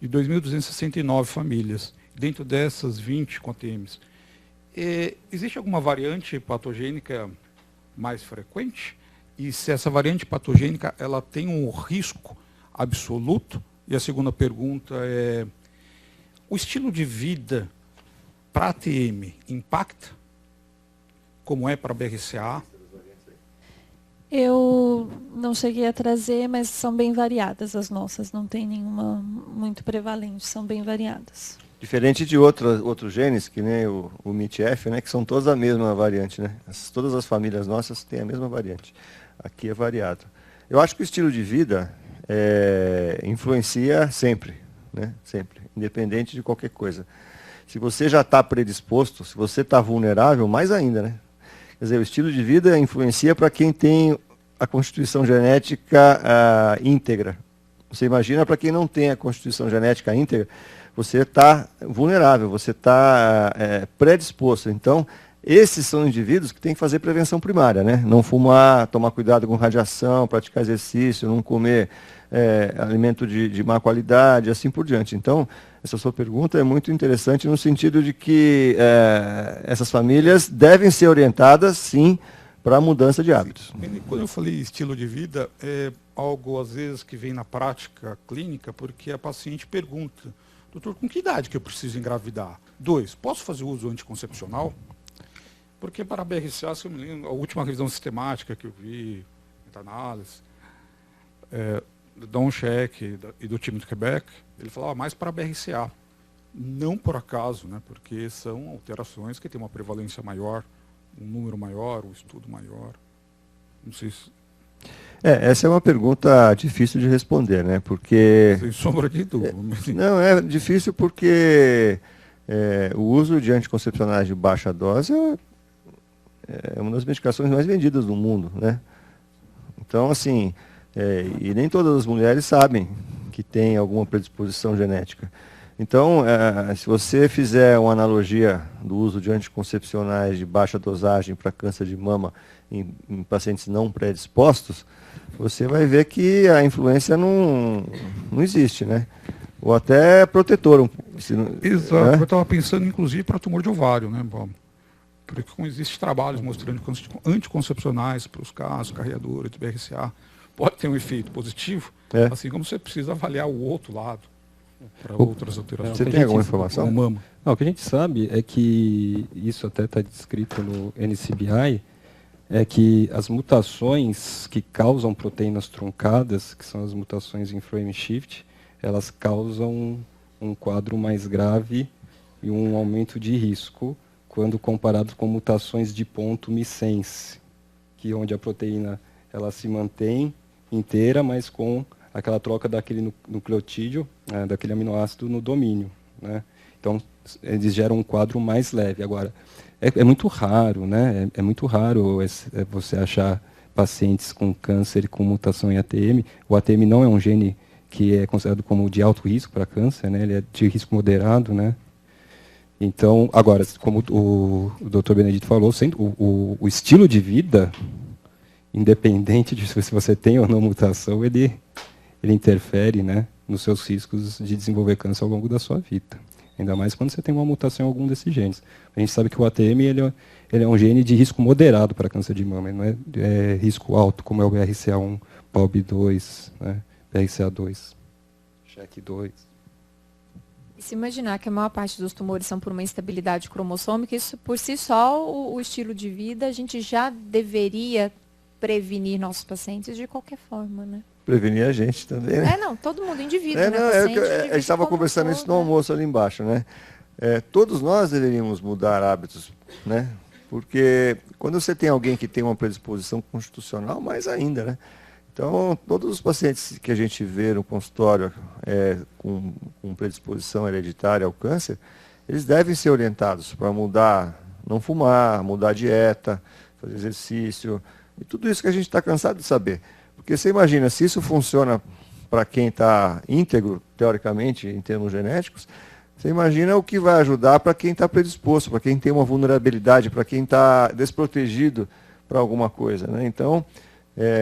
S6: de 2.269 famílias, dentro dessas 20 com ATMs. Existe alguma variante patogênica mais frequente? E se essa variante patogênica ela tem um risco absoluto? E a segunda pergunta é, o estilo de vida para ATM impacta? Como é para BRCA?
S5: Eu não cheguei a trazer, mas são bem variadas as nossas, não tem nenhuma muito prevalente, são bem variadas.
S1: Diferente de outros genes, que nem o MIT-F, né, que são todas a mesma variante, né? Todas as famílias nossas têm a mesma variante. Aqui é variado. Eu acho que o estilo de vida influencia sempre, né? Sempre, independente de qualquer coisa. Se você já está predisposto, se você está vulnerável, mais ainda, né? Quer dizer, o estilo de vida influencia para quem tem a constituição genética íntegra. Você imagina para quem não tem a constituição genética íntegra, você está vulnerável, você está predisposto. Então, esses são indivíduos que têm que fazer prevenção primária, né? Não fumar, tomar cuidado com radiação, praticar exercício, não comer alimento de má qualidade, assim por diante. Então, essa sua pergunta é muito interessante no sentido de que essas famílias devem ser orientadas, sim, para a mudança de hábitos.
S6: Quando eu falei estilo de vida, é algo, às vezes, que vem na prática clínica, porque a paciente pergunta, doutor, com que idade que eu preciso engravidar? 2, posso fazer uso anticoncepcional? Porque para a BRCA, se eu me lembro, a última revisão sistemática que eu vi, meta-análise, do Don Sheck e do time do Quebec, ele falava mais para a BRCA. Não por acaso, né? Porque são alterações que têm uma prevalência maior, um número maior, um estudo maior. Não sei se...
S1: Essa é uma pergunta difícil de responder, né? Porque...
S6: Sem sombra de dúvida.
S1: Não, é difícil porque o uso de anticoncepcionais de baixa dose é uma das medicações mais vendidas do mundo, né? Então, assim, e nem todas as mulheres sabem que tem alguma predisposição genética. Então, se você fizer uma analogia do uso de anticoncepcionais de baixa dosagem para câncer de mama em pacientes não predispostos, você vai ver que a influência não existe, né? Ou até protetor.
S6: Exato, eu estava pensando, inclusive, para tumor de ovário, né, Bob? Porque como existem trabalhos mostrando que anticoncepcionais para os casos, carreadores, do BRCA, pode ter um efeito positivo, assim como você precisa avaliar o outro lado para outras alterações.
S1: Você tem alguma informação?
S6: Mama.
S4: Não, o que a gente sabe é que, isso até está descrito no NCBI, é que as mutações que causam proteínas truncadas, que são as mutações em frame shift, elas causam um quadro mais grave e um aumento de risco quando comparado com mutações de ponto missense, que onde a proteína ela se mantém inteira, mas com aquela troca daquele nucleotídeo, daquele aminoácido no domínio, né? Então, eles geram um quadro mais leve. Agora, é muito raro, né? É muito raro você achar pacientes com câncer com mutação em ATM. O ATM não é um gene que é considerado como de alto risco para câncer, né? Ele é de risco moderado, né? Então, agora, como o Dr. Benedito falou, o estilo de vida, independente de se você tem ou não mutação, ele interfere, né, nos seus riscos de desenvolver câncer ao longo da sua vida. Ainda mais quando você tem uma mutação em algum desses genes. A gente sabe que o ATM ele é um gene de risco moderado para câncer de mama, ele não é risco alto, como é o BRCA1, PALB2, né, BRCA2, SHEQ2.
S2: E se imaginar que a maior parte dos tumores são por uma instabilidade cromossômica, isso por si só, o estilo de vida, a gente já deveria prevenir nossos pacientes de qualquer forma, né?
S1: Prevenir a gente também, né?
S2: Não, todo mundo, indivíduo, né?
S1: A gente estava conversando isso no almoço ali embaixo, né? Todos nós deveríamos mudar hábitos, né? Porque quando você tem alguém que tem uma predisposição constitucional, mais ainda, né? Então, todos os pacientes que a gente vê no consultório com predisposição hereditária ao câncer, eles devem ser orientados para mudar, não fumar, mudar a dieta, fazer exercício, e tudo isso que a gente está cansado de saber. Porque você imagina, se isso funciona para quem está íntegro, teoricamente, em termos genéticos, você imagina o que vai ajudar para quem está predisposto, para quem tem uma vulnerabilidade, para quem está desprotegido para alguma coisa, né? Então,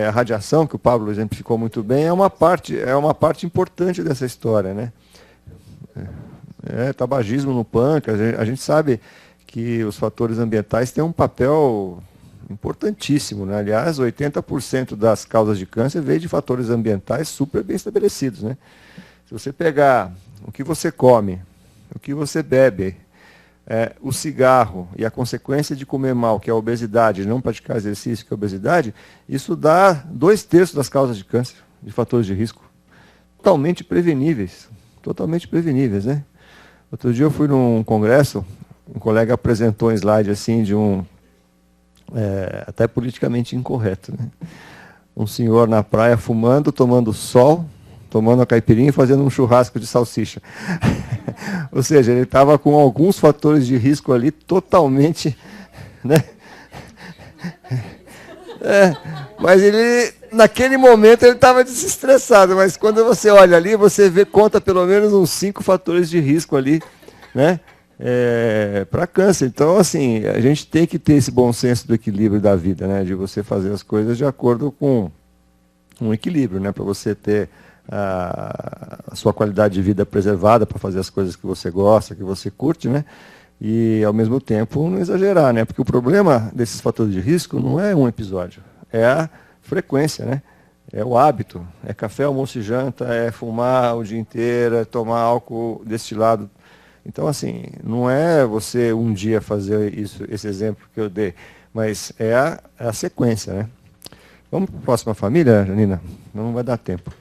S1: a radiação, que o Pablo exemplificou muito bem, é uma parte importante dessa história, né? Tabagismo no pâncreas, a gente sabe que os fatores ambientais têm um papel importantíssimo, né? Aliás, 80% das causas de câncer vêm de fatores ambientais super bem estabelecidos, né? Se você pegar o que você come, o que você bebe, o cigarro e a consequência de comer mal, que é a obesidade, não praticar exercício, que é a obesidade, isso dá 2/3 das causas de câncer, de fatores de risco. Totalmente preveníveis, né? Outro dia eu fui num congresso, um colega apresentou um slide assim de até politicamente incorreto, né? Um senhor na praia fumando, tomando sol, tomando a caipirinha e fazendo um churrasco de salsicha. Ou seja, ele estava com alguns fatores de risco ali totalmente, né? Mas ele, naquele momento, ele estava desestressado, mas quando você olha ali, você conta pelo menos uns 5 fatores de risco ali, né? Para câncer. Então, assim, a gente tem que ter esse bom senso do equilíbrio da vida, né? De você fazer as coisas de acordo com um equilíbrio, né? Para você ter a sua qualidade de vida preservada, para fazer as coisas que você gosta, que você curte, né? E, ao mesmo tempo, não exagerar, né? Porque o problema desses fatores de risco não é um episódio, é a frequência, né? É o hábito, é café, almoço e janta, é fumar o dia inteiro, é tomar álcool destilado. Então, assim, não é você um dia fazer isso, esse exemplo que eu dei, mas é a sequência, né? Vamos para a próxima família, Janina? Não vai dar tempo.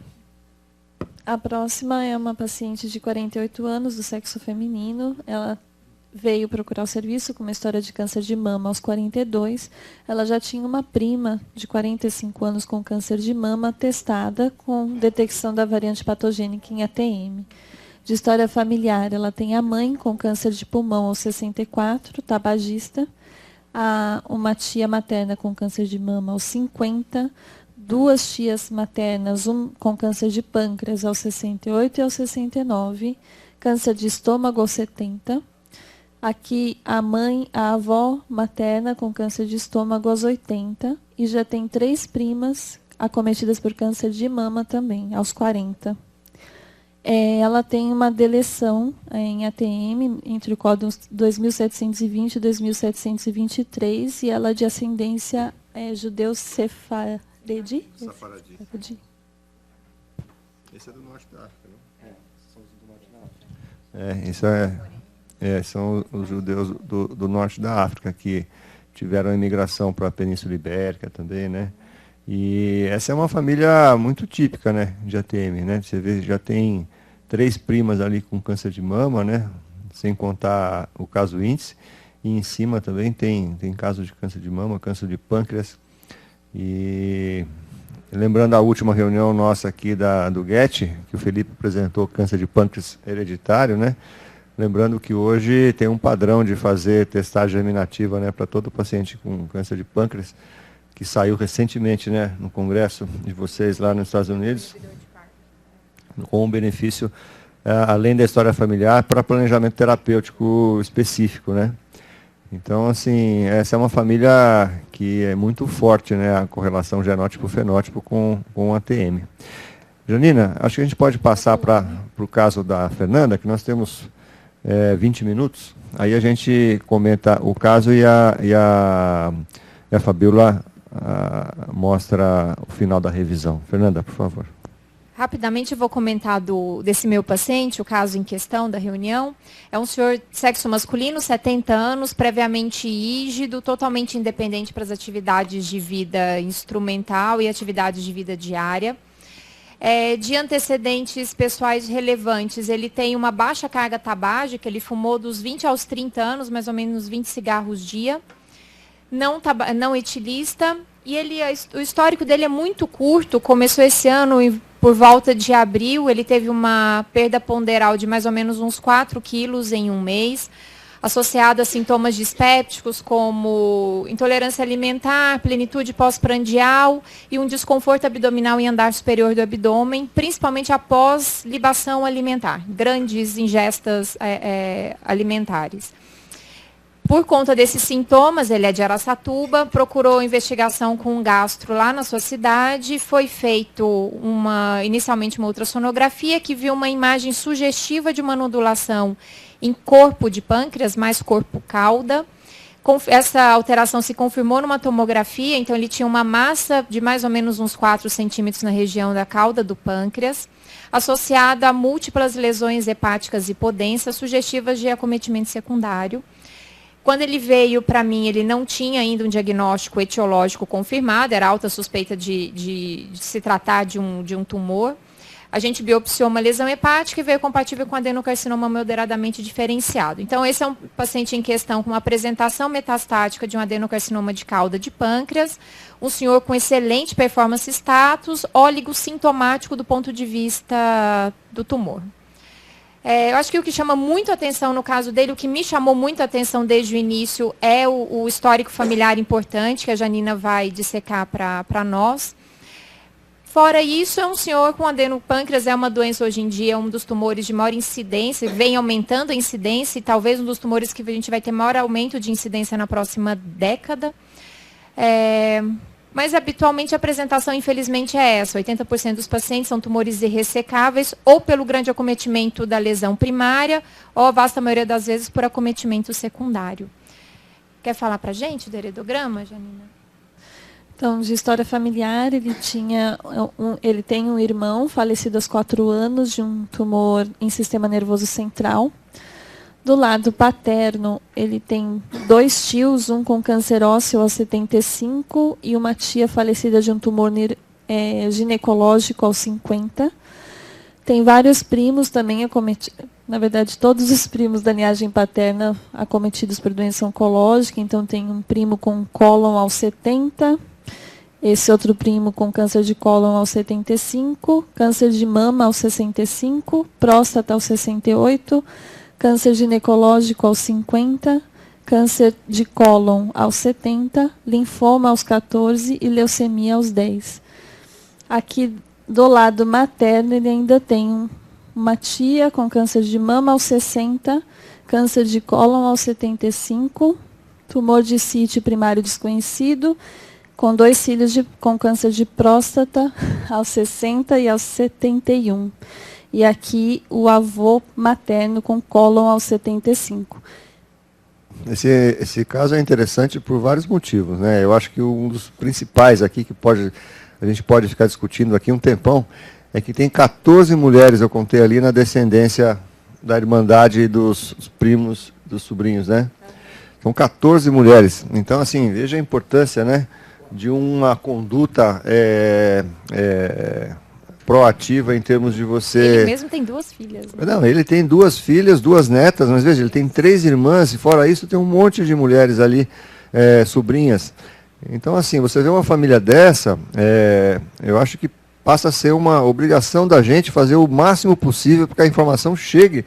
S5: A próxima é uma paciente de 48 anos, do sexo feminino. Ela veio procurar o serviço com uma história de câncer de mama aos 42. Ela já tinha uma prima de 45 anos com câncer de mama testada com detecção da variante patogênica em ATM. De história familiar, ela tem a mãe com câncer de pulmão aos 64, tabagista, uma tia materna com câncer de mama aos 50, 2 tias maternas, com câncer de pâncreas aos 68 e aos 69, câncer de estômago aos 70. Aqui a avó materna com câncer de estômago aos 80 e já tem 3 primas acometidas por câncer de mama também, aos 40. Ela tem uma deleção em ATM entre o código 2720 e 2723, e ela é de ascendência judeu sefaredi.
S1: Safaradi. Esse é do norte da África, não? São os do norte da África. São os judeus do norte da África que tiveram a imigração para a Península Ibérica também, né? E essa é uma família muito típica, né, de ATM, né? Você vê, já tem 3 primas ali com câncer de mama, né? Sem contar o caso índice. E em cima também tem caso de câncer de mama, câncer de pâncreas. E lembrando a última reunião nossa aqui do GET, que o Felipe apresentou câncer de pâncreas hereditário, né? Lembrando que hoje tem um padrão de fazer testagem germinativa, né, para todo paciente com câncer de pâncreas, que saiu recentemente, né, no congresso de vocês lá nos Estados Unidos, com um benefício, além da história familiar, para planejamento terapêutico específico, né? Então, assim, essa é uma família que é muito forte, né, a correlação genótipo-fenótipo com ATM. Janina, acho que a gente pode passar para o caso da Fernanda, que nós temos 20 minutos. Aí a gente comenta o caso e a Fabíola mostra o final da revisão. Fernanda, por favor.
S2: Rapidamente eu vou comentar desse meu paciente, o caso em questão da reunião. É um senhor de sexo masculino, 70 anos, previamente rígido, totalmente independente para as atividades de vida instrumental e atividades de vida diária. De antecedentes pessoais relevantes, ele tem uma baixa carga tabágica, ele fumou dos 20 aos 30 anos, mais ou menos 20 cigarros dia, não etilista, e o histórico dele é muito curto, começou esse ano por volta de abril, ele teve uma perda ponderal de mais ou menos uns 4 quilos em um mês, associado a sintomas dispépticos como intolerância alimentar, plenitude pós-prandial e um desconforto abdominal em andar superior do abdômen, principalmente após libação alimentar, grandes ingestas alimentares. Por conta desses sintomas, ele é de Araçatuba, procurou investigação com um gastro lá na sua cidade, foi feito inicialmente uma ultrassonografia que viu uma imagem sugestiva de uma nodulação em corpo de pâncreas, mais corpo cauda. Essa alteração se confirmou numa tomografia, então ele tinha uma massa de mais ou menos uns 4 centímetros na região da cauda do pâncreas, associada a múltiplas lesões hepáticas hipodensas, sugestivas de acometimento secundário. Quando ele veio para mim, ele não tinha ainda um diagnóstico etiológico confirmado, era alta suspeita de se tratar de um tumor. A gente biopsiou uma lesão hepática e veio compatível com adenocarcinoma moderadamente diferenciado. Então, esse é um paciente em questão com uma apresentação metastática de um adenocarcinoma de cauda de pâncreas, um senhor com excelente performance status, oligosintomático do ponto de vista do tumor. Eu acho que o que chama muito atenção no caso dele, o que me chamou muito atenção desde o início é o histórico familiar importante, que a Janina vai dissecar para nós. Fora isso, é um senhor com adenopâncreas, é uma doença hoje em dia, um dos tumores de maior incidência, vem aumentando a incidência e talvez um dos tumores que a gente vai ter maior aumento de incidência na próxima década. Mas habitualmente a apresentação, infelizmente, é essa. 80% dos pacientes são tumores irressecáveis, ou pelo grande acometimento da lesão primária, ou a vasta maioria das vezes por acometimento secundário. Quer falar para a gente do heredograma, Janina?
S5: Então, de história familiar, ele tem um irmão falecido aos 4 anos de um tumor em sistema nervoso central. Do lado paterno, ele tem 2 tios, um com câncer ósseo aos 75 e uma tia falecida de um tumor ginecológico aos 50. Tem vários primos também acometidos, na verdade, todos os primos da linhagem paterna acometidos por doença oncológica. Então, tem um primo com cólon aos 70, esse outro primo com câncer de cólon aos 75, câncer de mama aos 65, próstata aos 68, câncer ginecológico aos 50, câncer de cólon aos 70, linfoma aos 14 e leucemia aos 10. Aqui do lado materno ele ainda tem uma tia com câncer de mama aos 60, câncer de cólon aos 75, tumor de sítio primário desconhecido, com 2 filhos com câncer de próstata aos 60 e aos 71. e aqui o avô materno com cólon aos 75.
S1: Esse caso é interessante por vários motivos, né? Eu acho que um dos principais aqui que a gente pode ficar discutindo aqui um tempão é que tem 14 mulheres, eu contei ali, na descendência da Irmandade dos primos, dos sobrinhos, né? São 14 mulheres. Então, assim, veja a importância, né, de uma conduta proativa em termos de você...
S2: Ele mesmo tem 2 filhas. Né?
S1: Não, ele tem 2 filhas, 2 netas, mas veja, ele tem 3 irmãs, e fora isso tem um monte de mulheres ali, sobrinhas. Então, assim, você vê uma família dessa, eu acho que passa a ser uma obrigação da gente fazer o máximo possível para que a informação chegue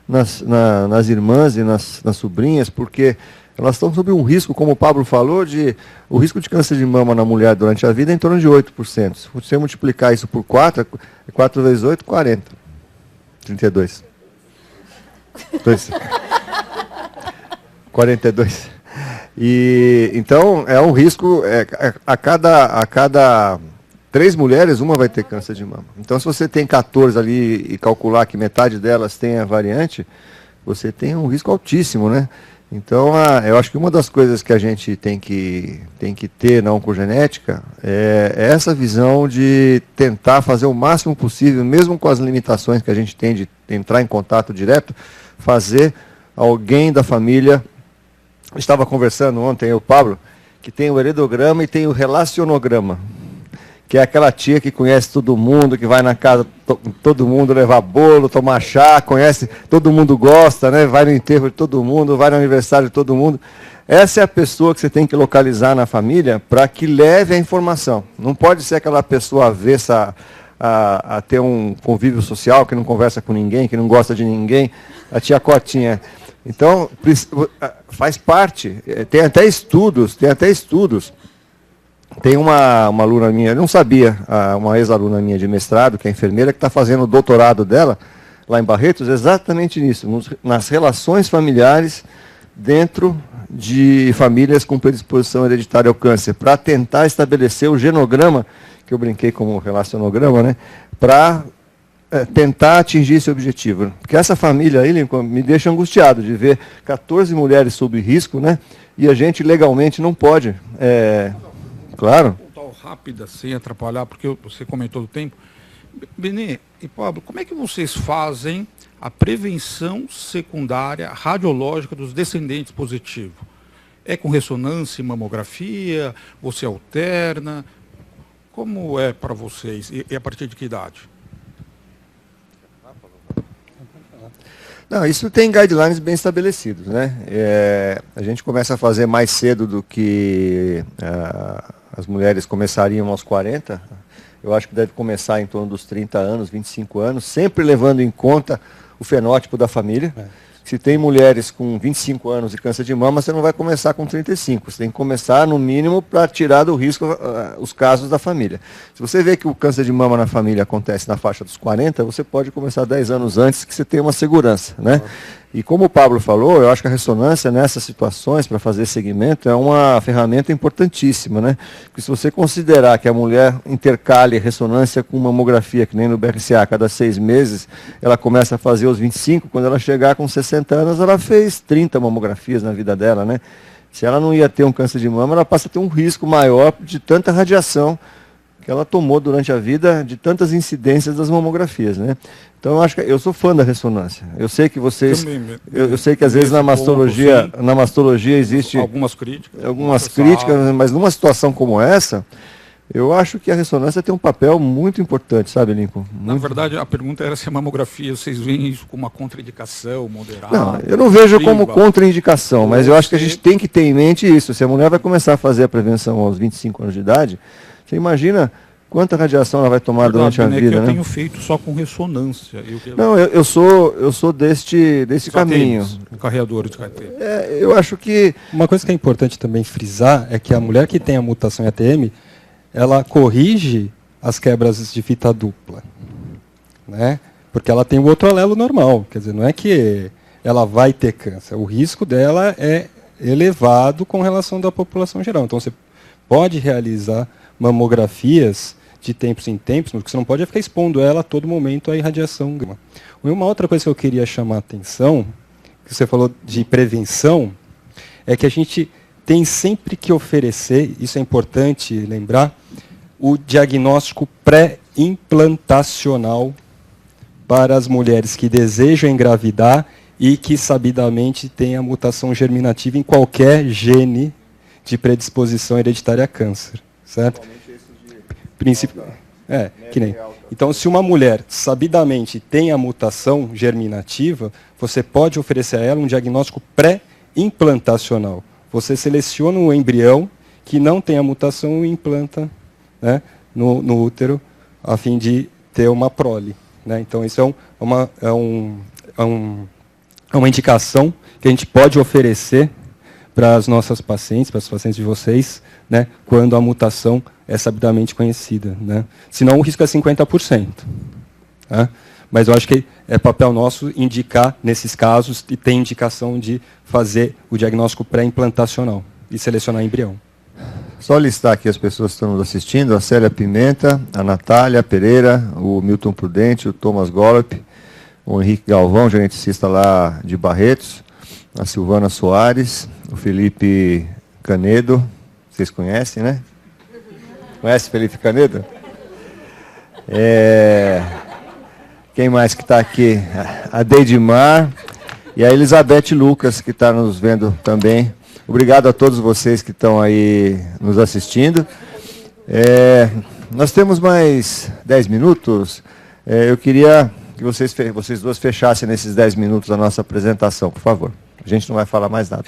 S1: nas irmãs e nas sobrinhas, porque elas estão sob um risco, como o Pablo falou, o risco de câncer de mama na mulher durante a vida é em torno de 8%. Se você multiplicar isso por 4, 4 vezes 8, 40. 32. 42. E, então, é um risco, a cada 3 mulheres, uma vai ter câncer de mama. Então, se você tem 14 ali e calcular que metade delas tem a variante, você tem um risco altíssimo, né? Então, eu acho que uma das coisas que a gente tem que ter na oncogenética é essa visão de tentar fazer o máximo possível, mesmo com as limitações que a gente tem de entrar em contato direto, fazer alguém da família... Estava conversando ontem, o Pablo, que tem o heredograma e tem o relacionograma, que é aquela tia que conhece todo mundo, que vai na casa todo mundo levar bolo, tomar chá, conhece, todo mundo gosta, né? Vai no enterro de todo mundo, vai no aniversário de todo mundo. Essa é a pessoa que você tem que localizar na família para que leve a informação. Não pode ser aquela pessoa avessa a ter um convívio social, que não conversa com ninguém, que não gosta de ninguém, a tia Cotinha. Então, faz parte, tem até estudos. Tem uma aluna minha, eu não sabia, uma ex-aluna minha de mestrado, que é enfermeira, que está fazendo o doutorado dela, lá em Barretos, exatamente nisso, nas relações familiares dentro de famílias com predisposição hereditária ao câncer, para tentar estabelecer o genograma, que eu brinquei como relacionograma, né, para tentar atingir esse objetivo. Porque essa família aí, Lincoln, me deixa angustiado de ver 14 mulheres sob risco, né, e a gente legalmente não pode... Claro.
S6: Rápida, sem atrapalhar, porque você comentou do tempo. Benê e Pablo, como é que vocês fazem a prevenção secundária radiológica dos descendentes positivos? É com ressonância e mamografia? Você alterna? Como é para vocês? E a partir de que idade?
S1: Não, isso tem guidelines bem estabelecidos, né? A gente começa a fazer mais cedo do que as mulheres começariam aos 40. Eu acho que deve começar em torno dos 30 anos, 25 anos, sempre levando em conta o fenótipo da família. Se tem mulheres com 25 anos e câncer de mama, você não vai começar com 35. Você tem que começar, no mínimo, para tirar do risco os casos da família. Se você vê que o câncer de mama na família acontece na faixa dos 40, você pode começar 10 anos antes, que você tenha uma segurança, né? E como o Pablo falou, eu acho que a ressonância nessas situações, para fazer segmento, é uma ferramenta importantíssima, né? Porque se você considerar que a mulher intercale ressonância com mamografia, que nem no BRCA, a cada 6 meses, ela começa a fazer os 25, quando ela chegar com 60 anos, ela fez 30 mamografias na vida dela, né? Se ela não ia ter um câncer de mama, ela passa a ter um risco maior de tanta radiação que ela tomou durante a vida, de tantas incidências das mamografias, né? Então, eu sou fã da ressonância. Eu sei que vocês... Eu sei que às vezes na mastologia existe...
S6: Algumas críticas.
S1: Mas numa situação como essa, eu acho que a ressonância tem um papel muito importante, sabe, Lincoln?
S6: Na verdade, a pergunta era se a mamografia, vocês veem isso como uma contraindicação moderada?
S1: Não, eu não vejo como contraindicação, mas eu acho que a gente tem que ter em mente isso. Se a mulher vai começar a fazer a prevenção aos 25 anos de idade, você imagina quanta radiação ela vai tomar durante a vida,
S6: eu
S1: né?
S6: tenho feito só com ressonância.
S1: Não, eu sou desse caminho.
S6: Carreadores de ATM.
S1: Eu acho que...
S4: Uma coisa que é importante também frisar é que a mulher que tem a mutação em ATM, ela corrige as quebras de fita dupla, né? Porque ela tem o outro alelo normal. Quer dizer, não é que ela vai ter câncer. O risco dela é elevado com relação da população geral. Então, você pode realizar mamografias de tempos em tempos, porque você não pode ficar expondo ela a todo momento à irradiação gama. E uma outra coisa que eu queria chamar a atenção, que você falou de prevenção, é que a gente tem sempre que oferecer, isso é importante lembrar, o diagnóstico pré-implantacional para as mulheres que desejam engravidar e que sabidamente têm a mutação germinativa em qualquer gene de predisposição hereditária a câncer, certo? Que nem. Então, se uma mulher sabidamente tem a mutação germinativa, você pode oferecer a ela um diagnóstico pré-implantacional. Você seleciona um embrião que não tem a mutação e implanta, né, no útero, a fim de ter uma prole. Né? Então, isso é uma indicação que a gente pode oferecer para as nossas pacientes, para as pacientes de vocês, né, quando a mutação é sabidamente conhecida. Né? Senão, o risco é 50%. Tá? Mas eu acho que é papel nosso indicar, nesses casos, e tem indicação de fazer o diagnóstico pré-implantacional e selecionar embrião.
S1: Só listar aqui as pessoas que estão nos assistindo: a Célia Pimenta, a Natália Pereira, o Milton Prudente, o Thomas Gollop, o Henrique Galvão, geneticista lá de Barretos, a Silvana Soares, o Felipe Canedo, vocês conhecem, né? Conhece o Felipe Canedo? Quem mais que está aqui? A Deidimar e a Elizabeth Lucas, que está nos vendo também. Obrigado a todos vocês que estão aí nos assistindo. Nós temos mais 10 minutos. Eu queria que vocês duas fechassem nesses 10 minutos a nossa apresentação, por favor. A gente não vai falar mais nada.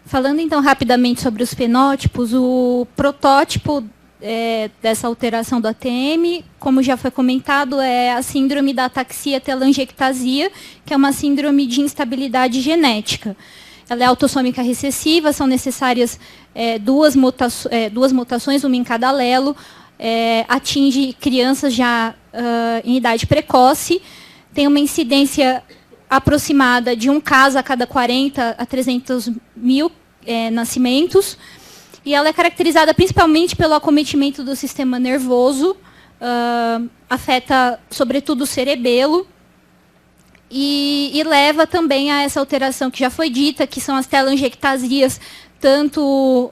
S3: Falando então rapidamente sobre os fenótipos, o protótipo dessa alteração do ATM, como já foi comentado, é a síndrome da ataxia telangiectasia, que é uma síndrome de instabilidade genética. Ela é autossômica recessiva, são necessárias duas mutações, uma em cada alelo, atinge crianças já em idade precoce, tem uma incidência aproximada de um caso a cada 40 a 300 mil nascimentos, e ela é caracterizada principalmente pelo acometimento do sistema nervoso, afeta sobretudo o cerebelo, e leva também a essa alteração que já foi dita, que são as telangiectasias, tanto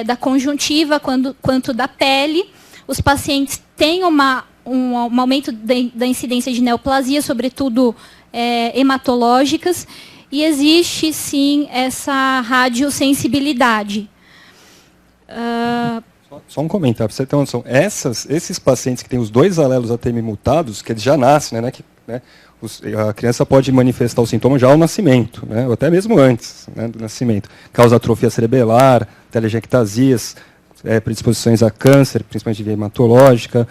S3: da conjuntiva quanto da pele. Os pacientes têm um aumento da incidência de neoplasia, sobretudo hematológicas, e existe, sim, essa radiosensibilidade.
S4: Só um comentário, para você ter uma noção. Esses pacientes que têm os dois alelos ATM mutados, que eles já nascem, a criança pode manifestar o sintoma já ao nascimento, né, ou até mesmo antes, né, do nascimento. Causa atrofia cerebelar, telangiectasias, predisposições a câncer, principalmente de via hematológica,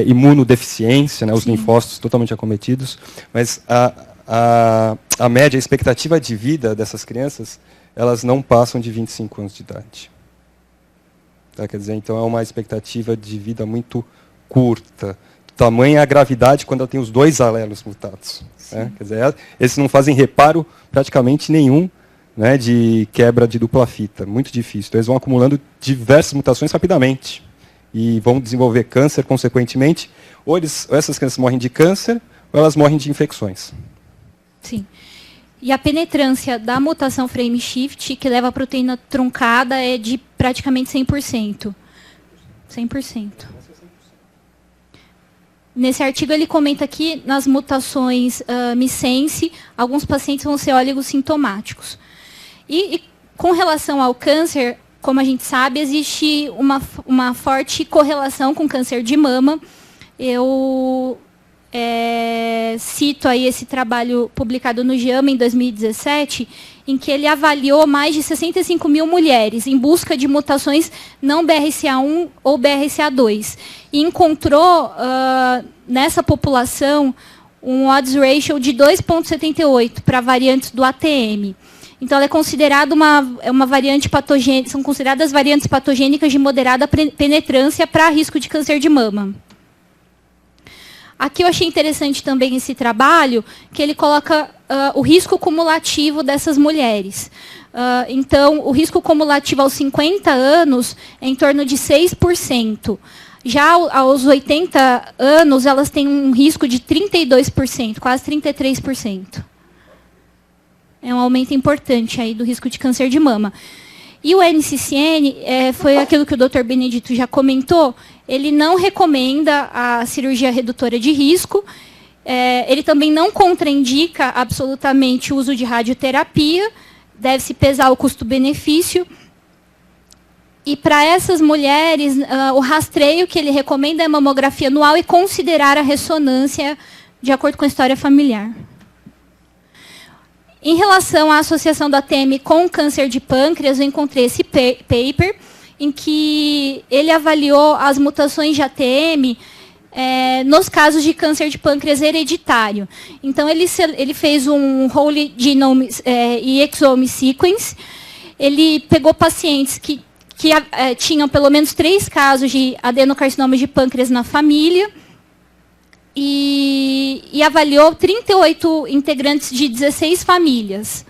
S4: imunodeficiência, né, os linfócitos totalmente acometidos. Mas a média, a expectativa de vida dessas crianças, elas não passam de 25 anos de idade. Tá? Quer dizer, então é uma expectativa de vida muito curta. Tamanha a gravidade quando ela tem os dois alelos mutados. Né? Quer dizer, esses não fazem reparo praticamente nenhum, né, de quebra de dupla fita. Muito difícil. Então, eles vão acumulando diversas mutações rapidamente. E vão desenvolver câncer, consequentemente. Ou essas crianças morrem de câncer, ou elas morrem de infecções.
S3: Sim. E a penetrância da mutação frame shift, que leva a proteína truncada, é de praticamente 100%. 100%. Nesse artigo ele comenta que nas mutações missense, alguns pacientes vão ser oligossintomáticos. E com relação ao câncer, como a gente sabe, existe uma forte correlação com câncer de mama. Eu cito aí esse trabalho publicado no JAMA em 2017, em que ele avaliou mais de 65 mil mulheres em busca de mutações não BRCA1 ou BRCA2. E encontrou, nessa população, um odds ratio de 2,78 para variantes do ATM. Então, ela é considerada uma variante patogênica, são consideradas variantes patogênicas de moderada penetrância para risco de câncer de mama. Aqui eu achei interessante também esse trabalho, que ele coloca o risco cumulativo dessas mulheres. Então, o risco cumulativo aos 50 anos é em torno de 6%. Já aos 80 anos, elas têm um risco de 32%, quase 33%. É um aumento importante aí do risco de câncer de mama. E o NCCN, foi aquilo que o Dr. Benedito já comentou, ele não recomenda a cirurgia redutora de risco, ele também não contraindica absolutamente o uso de radioterapia, deve-se pesar o custo-benefício. E para essas mulheres, o rastreio que ele recomenda é a mamografia anual e considerar a ressonância de acordo com a história familiar. Em relação à associação da ATM com câncer de pâncreas, eu encontrei esse paper em que ele avaliou as mutações de ATM nos casos de câncer de pâncreas hereditário. Então, ele fez um whole genome e exome sequence. Ele pegou pacientes que tinham pelo menos 3 casos de adenocarcinoma de pâncreas na família e avaliou 38 integrantes de 16 famílias.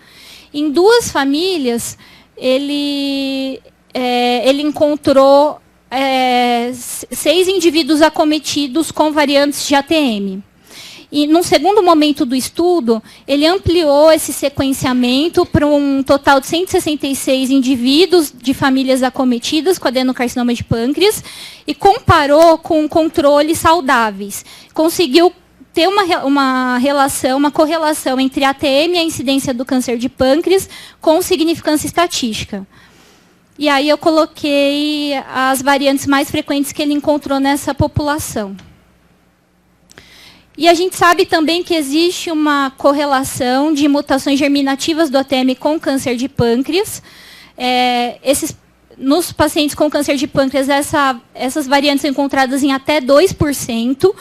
S3: Em 2 famílias, ele encontrou 6 indivíduos acometidos com variantes de ATM. E, num segundo momento do estudo, ele ampliou esse sequenciamento para um total de 166 indivíduos de famílias acometidas com adenocarcinoma de pâncreas e comparou com controles saudáveis. Conseguiu ter uma correlação entre a ATM e a incidência do câncer de pâncreas com significância estatística. E aí eu coloquei as variantes mais frequentes que ele encontrou nessa população. E a gente sabe também que existe uma correlação de mutações germinativas do ATM com câncer de pâncreas. Nos pacientes com câncer de pâncreas, essas variantes são encontradas em até 2%.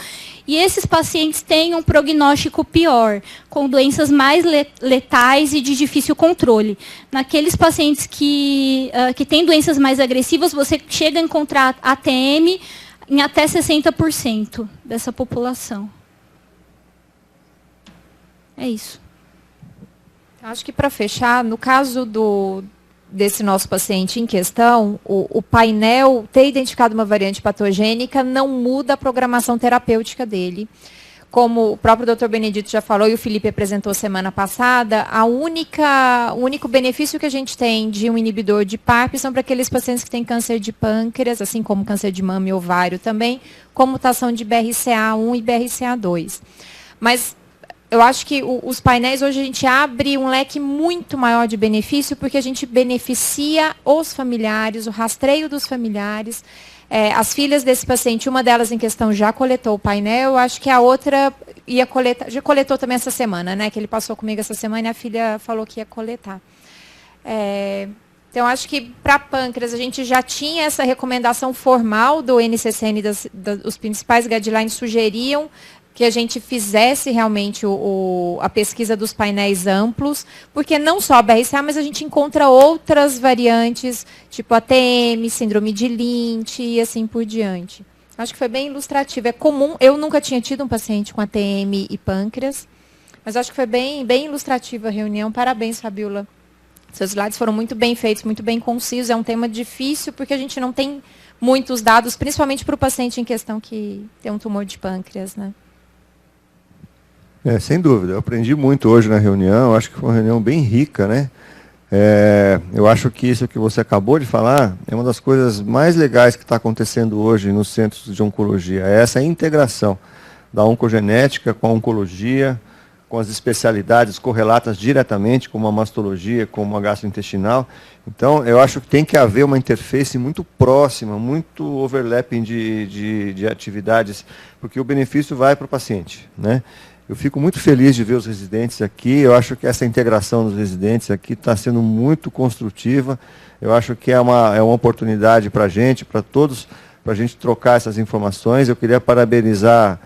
S3: E esses pacientes têm um prognóstico pior, com doenças mais letais e de difícil controle. Naqueles pacientes que têm doenças mais agressivas, você chega a encontrar ATM em até 60% dessa população. É isso.
S2: Acho que para fechar, no caso desse nosso paciente em questão, o painel ter identificado uma variante patogênica não muda a programação terapêutica dele. Como o próprio Dr. Benedito já falou e o Felipe apresentou semana passada, o único benefício que a gente tem de um inibidor de PARP são para aqueles pacientes que têm câncer de pâncreas, assim como câncer de mama e ovário também, com mutação de BRCA1 e BRCA2. Mas eu acho que os painéis, hoje a gente abre um leque muito maior de benefício, porque a gente beneficia os familiares, o rastreio dos familiares. As filhas desse paciente, uma delas em questão já coletou o painel, eu acho que a outra ia coletar, já coletou também essa semana, né? Que ele passou comigo essa semana e a filha falou que ia coletar. Então, acho que para pâncreas a gente já tinha essa recomendação formal do NCCN, os principais guidelines sugeriam que a gente fizesse realmente a pesquisa dos painéis amplos, porque não só a BRCA, mas a gente encontra outras variantes, tipo ATM, síndrome de Lynch e assim por diante. Acho que foi bem ilustrativo. É comum, eu nunca tinha tido um paciente com ATM e pâncreas, mas acho que foi bem ilustrativa a reunião. Parabéns, Fabiola. Seus slides foram muito bem feitos, muito bem concisos. É um tema difícil, porque a gente não tem muitos dados, principalmente para o paciente em questão que tem um tumor de pâncreas, né?
S1: Sem dúvida, eu aprendi muito hoje na reunião, acho que foi uma reunião bem rica, né? Eu acho que isso que você acabou de falar é uma das coisas mais legais que está acontecendo hoje nos centros de oncologia, é essa integração da oncogenética com a oncologia, com as especialidades correlatas diretamente, como a mastologia, como a gastrointestinal. Então, eu acho que tem que haver uma interface muito próxima, muito overlapping de atividades, porque o benefício vai para o paciente, né? Eu fico muito feliz de ver os residentes aqui, eu acho que essa integração dos residentes aqui está sendo muito construtiva, eu acho que é uma oportunidade para a gente, para todos, para a gente trocar essas informações. Eu queria parabenizar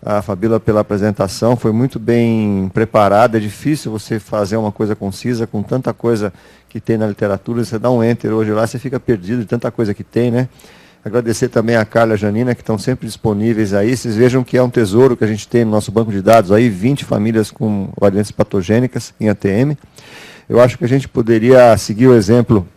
S1: a Fabíola pela apresentação, foi muito bem preparada, é difícil você fazer uma coisa concisa com tanta coisa que tem na literatura, você dá um enter hoje lá, você fica perdido de tanta coisa que tem, né? Agradecer também a Carla e a Janina, que estão sempre disponíveis aí. Vocês vejam que é um tesouro que a gente tem no nosso banco de dados, aí 20 famílias com variantes patogênicas em ATM. Eu acho que a gente poderia seguir o exemplo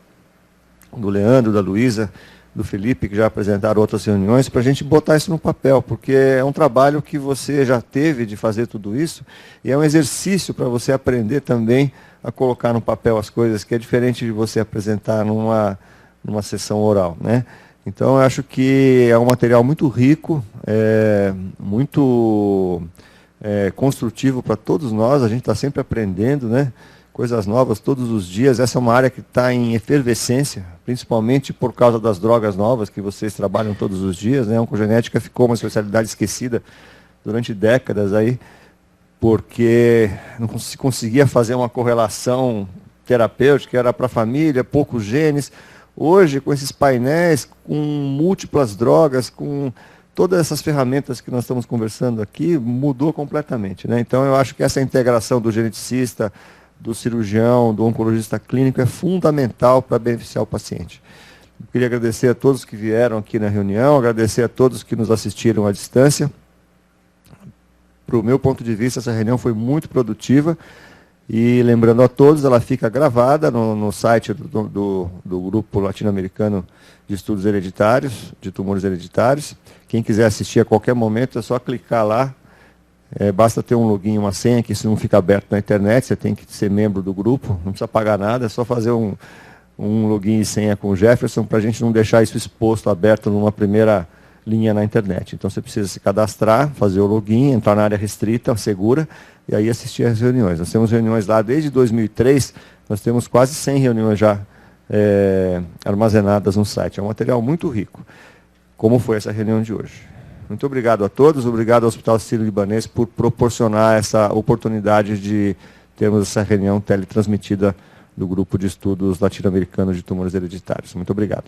S1: do Leandro, da Luísa, do Felipe, que já apresentaram outras reuniões, para a gente botar isso no papel, porque é um trabalho que você já teve de fazer tudo isso, e é um exercício para você aprender também a colocar no papel as coisas, que é diferente de você apresentar numa sessão oral, né? Então, eu acho que é um material muito rico, muito construtivo para todos nós, a gente está sempre aprendendo, né? Coisas novas todos os dias. Essa é uma área que está em efervescência, principalmente por causa das drogas novas que vocês trabalham todos os dias, né? A oncogenética ficou uma especialidade esquecida durante décadas aí, porque não se conseguia fazer uma correlação terapêutica, era para a família, poucos genes. Hoje, com esses painéis, com múltiplas drogas, com todas essas ferramentas que nós estamos conversando aqui, mudou completamente, né? Então, eu acho que essa integração do geneticista, do cirurgião, do oncologista clínico é fundamental para beneficiar o paciente. Eu queria agradecer a todos que vieram aqui na reunião, agradecer a todos que nos assistiram à distância. Para o meu ponto de vista, essa reunião foi muito produtiva. E lembrando a todos, ela fica gravada no site do Grupo Latino-Americano de Estudos Hereditários, de Tumores Hereditários. Quem quiser assistir a qualquer momento, é só clicar lá. Basta ter um login e uma senha, que isso não fica aberto na internet, você tem que ser membro do grupo, não precisa pagar nada, é só fazer um login e senha com o Jefferson, para a gente não deixar isso exposto, aberto numa primeira linha na internet. Então você precisa se cadastrar, fazer o login, entrar na área restrita, segura, e aí assistir às reuniões. Nós temos reuniões lá desde 2003, nós temos quase 100 reuniões já armazenadas no site. É um material muito rico, como foi essa reunião de hoje. Muito obrigado a todos, obrigado ao Hospital Sírio-Libanês por proporcionar essa oportunidade de termos essa reunião teletransmitida do Grupo de Estudos Latino-Americanos de Tumores Hereditários. Muito obrigado.